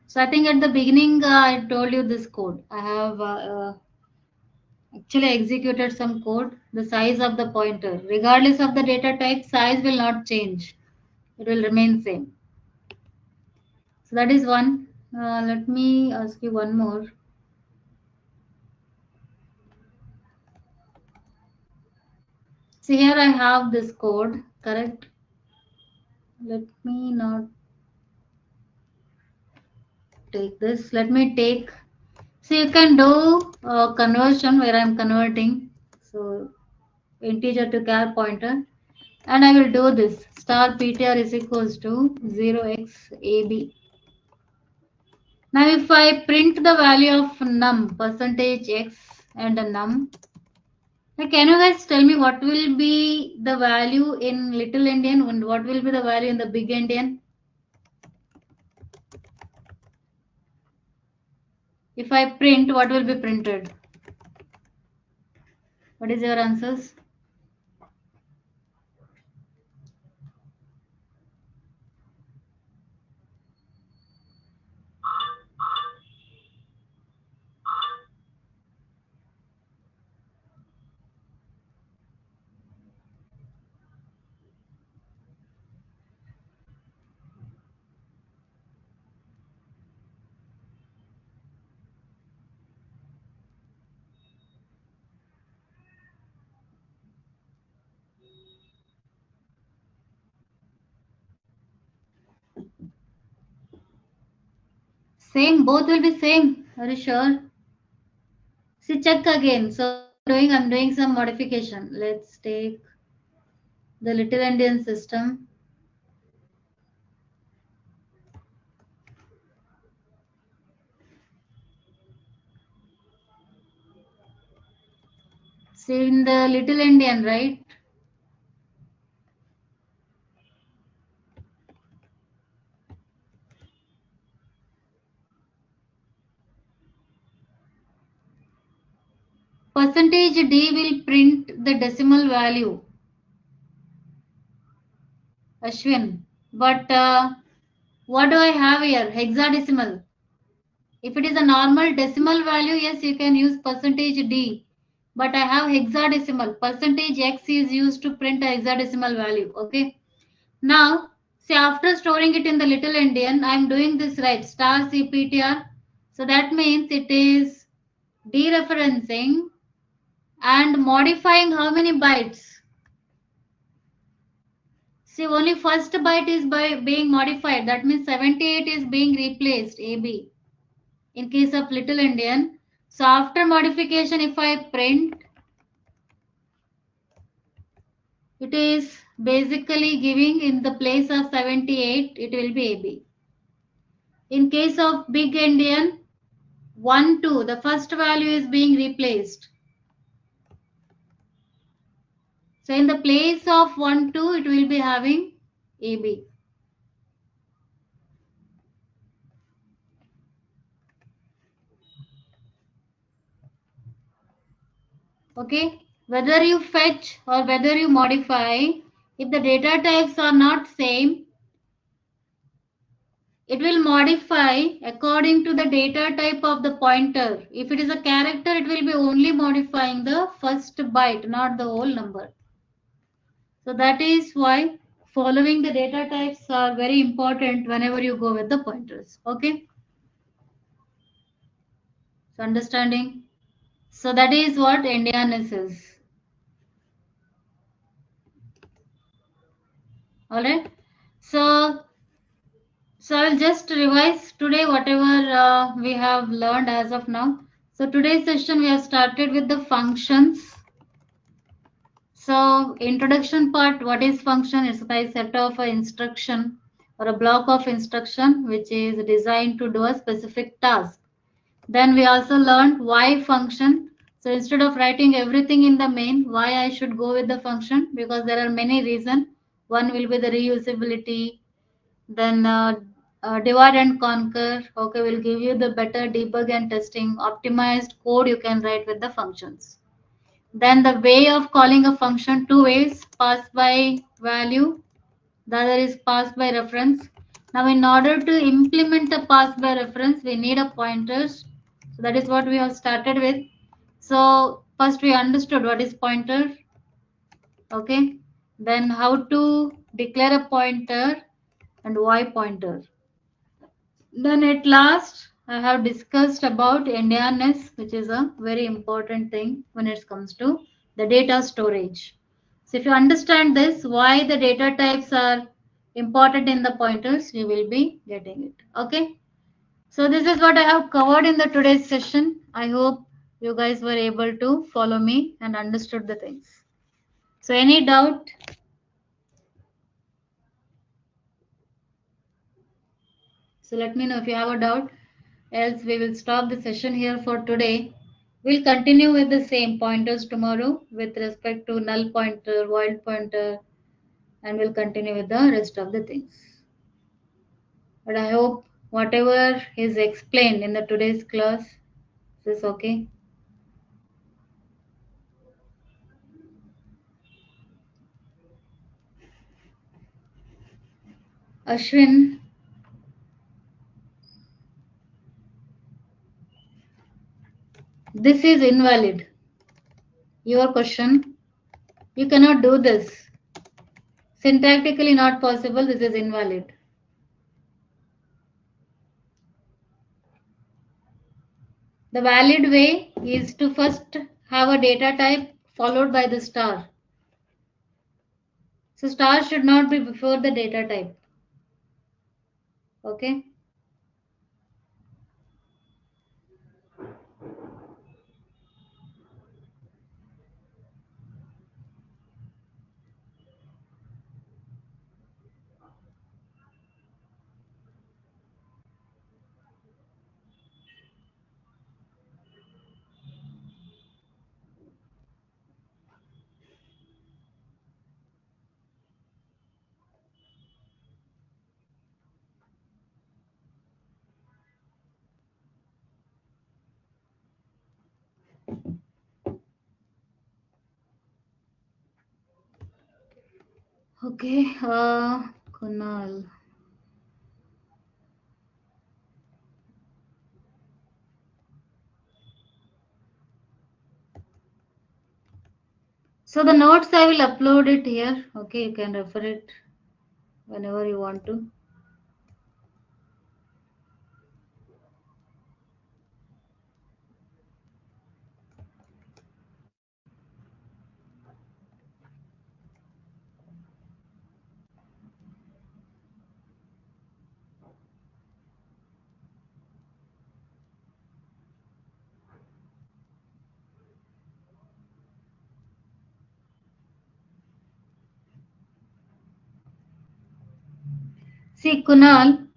So I think at the beginning I told you this code. I have actually executed some code. The size of the pointer, regardless of the data type, size will not change. It will remain same. So that is one. Let me ask you one more. See here I have this code, correct? Let me not take this. Let me take. So you can do conversion where I'm converting. So integer to char pointer. And I will do this. Star ptr is equals to 0xab. Now if I print the value of num, percentage x and a num, now can you guys tell me what will be the value in little endian and what will be the value in the big endian? If I print, what will be printed? What is your answers? Same, both will be same. Are you sure? See, check again. So what I'm doing some modification. Let's take the little endian system. See in the little endian, right? Percentage D will print the decimal value, Ashwin. But what do I have here? Hexadecimal. If it is a normal decimal value, yes, you can use percentage D. But I have hexadecimal. Percentage X is used to print a hexadecimal value. Okay. Now, see, after storing it in the little endian, I am doing this right. Star CPTR. So that means it is dereferencing and modifying how many bytes? See, only first byte is by being modified. That means 78 is being replaced, AB, in case of little endian. So after modification, if I print, it is basically giving in the place of 78, it will be AB. In case of big endian, 1, 2, the first value is being replaced. So in the place of 1, 2, it will be having AB. Okay, whether you fetch or whether you modify, if the data types are not same, it will modify according to the data type of the pointer. If it is a character, it will be only modifying the first byte, not the whole number. So that is why following the data types are very important whenever you go with the pointers. Okay, so understanding. So that is what Indianness is. All right. So I'll just revise today whatever we have learned as of now. So today's session we have started with the functions. So introduction part, what is function? It's a set of instruction or a block of instruction which is designed to do a specific task. Then we also learned why function. So instead of writing everything in the main, why I should go with the function, because there are many reasons. One will be the reusability, then divide and conquer. Okay, will give you the better debug and testing optimized code you can write with the functions. Then the way of calling a function, two ways: pass by value, the other is pass by reference. Now in order to implement a pass by reference, we need a pointers. So that is what we have started with. So first we understood what is pointer. Okay, then how to declare a pointer and why pointer. Then at last, I have discussed about Indianness, which is a very important thing when it comes to the data storage. So if you understand this, why the data types are important in the pointers, you will be getting it. Okay. So this is what I have covered in the today's session. I hope you guys were able to follow me and understood the things. So any doubt? So let me know if you have a doubt. Else we will stop the session here for today. We'll continue with the same pointers tomorrow with respect to null pointer, void pointer, and we'll continue with the rest of the things. But I hope whatever is explained in the today's class is okay. Ashwin, this is invalid. Your question. You cannot do this. Syntactically not possible. This is invalid. The valid way is to first have a data type followed by the star. So star should not be before the data type. Okay. Okay. Kunal. So the notes I will upload it here. Okay, you can refer it whenever you want to. See, Kunal,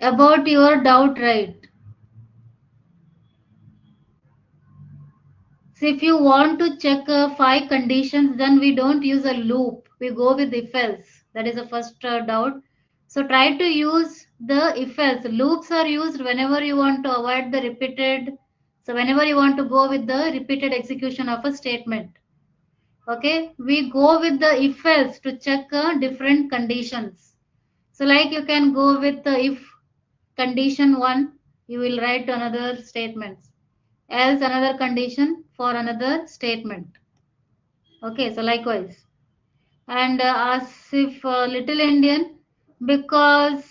about your doubt, right? So if you want to check 5 conditions, then we don't use a loop. We go with if else. That is the first doubt. So try to use the if else. Loops are used whenever you want to avoid the repeated. So whenever you want to go with the repeated execution of a statement. Okay, we go with the if else to check different conditions. So like you can go with the if condition 1, you will write another statements, else another condition for another statement. Okay, so likewise. And as if little Indian, because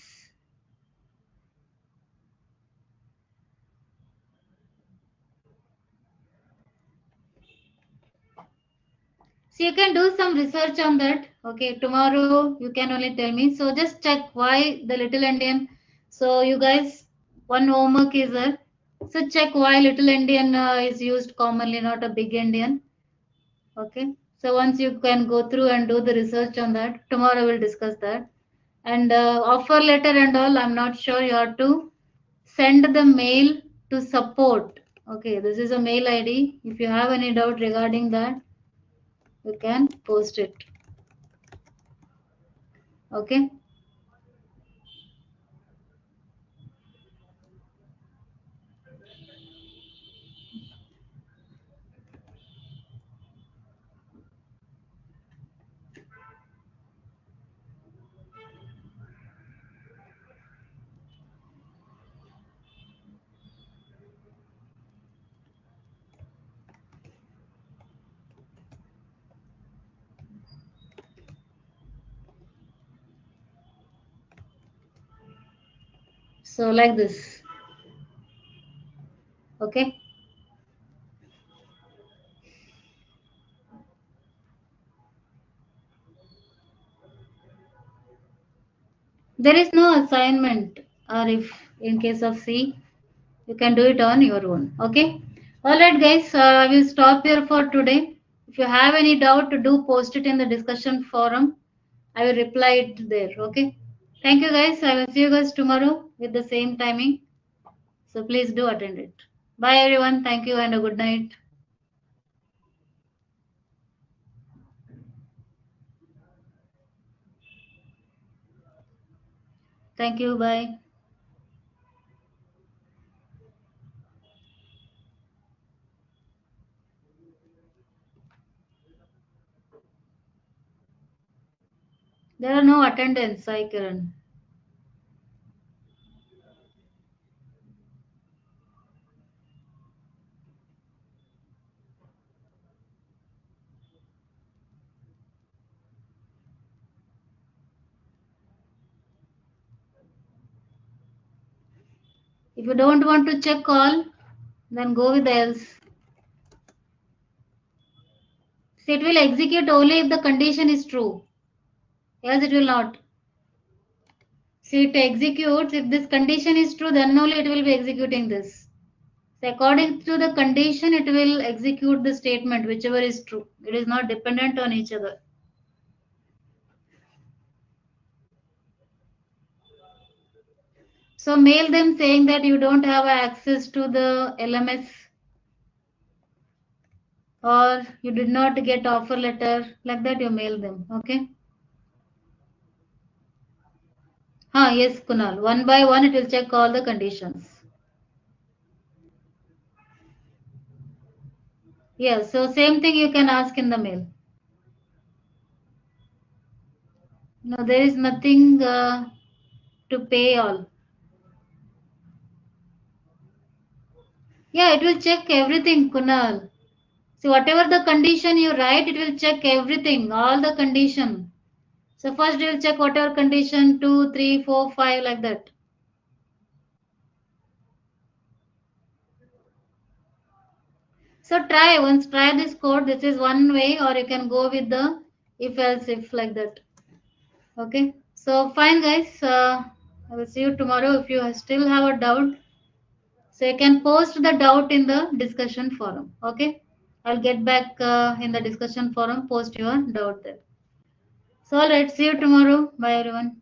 so you can do some research on that. Okay, tomorrow you can only tell me. So just check why the little Indian. So you guys, one homework is there. So check why little Indian is used commonly, not a big Indian. Okay. So once you can go through and do the research on that, tomorrow we'll discuss that. And offer letter and all, I'm not sure. You have to send the mail to support. Okay, this is a mail ID. If you have any doubt regarding that, you can post it. Okay. So like this. Okay. There is no assignment, or if in case of C, you can do it on your own. Okay. All right, guys. I will stop here for today. If you have any doubt, do post it in the discussion forum. I will reply it there. Okay. Thank you, guys. I will see you guys tomorrow with the same timing. So please do attend it. Bye, everyone. Thank you and a good night. Thank you. Bye. There are no attendance, Sai Kiran. If you don't want to check all, then go with else. See, it will execute only if the condition is true. Else it will not. See, it executes if this condition is true, then only it will be executing this. So according to the condition, it will execute the statement, whichever is true. It is not dependent on each other. So mail them saying that you don't have access to the LMS, or you did not get offer letter, like that you mail them. Okay. Yes, Kunal. One by one, it will check all the conditions. Yes, so same thing you can ask in the mail. No, there is nothing to pay all. Yeah, it will check everything, Kunal. So whatever the condition you write, it will check everything, all the condition. So first it will check whatever condition 2, 3, 4, 5, like that. So try this code. This is one way, or you can go with the if else if, like that. Okay. So fine, guys. I will see you tomorrow. If you still have a doubt, so you can post the doubt in the discussion forum. Okay. I'll get back in the discussion forum. Post your doubt there. So all right. See you tomorrow. Bye, everyone.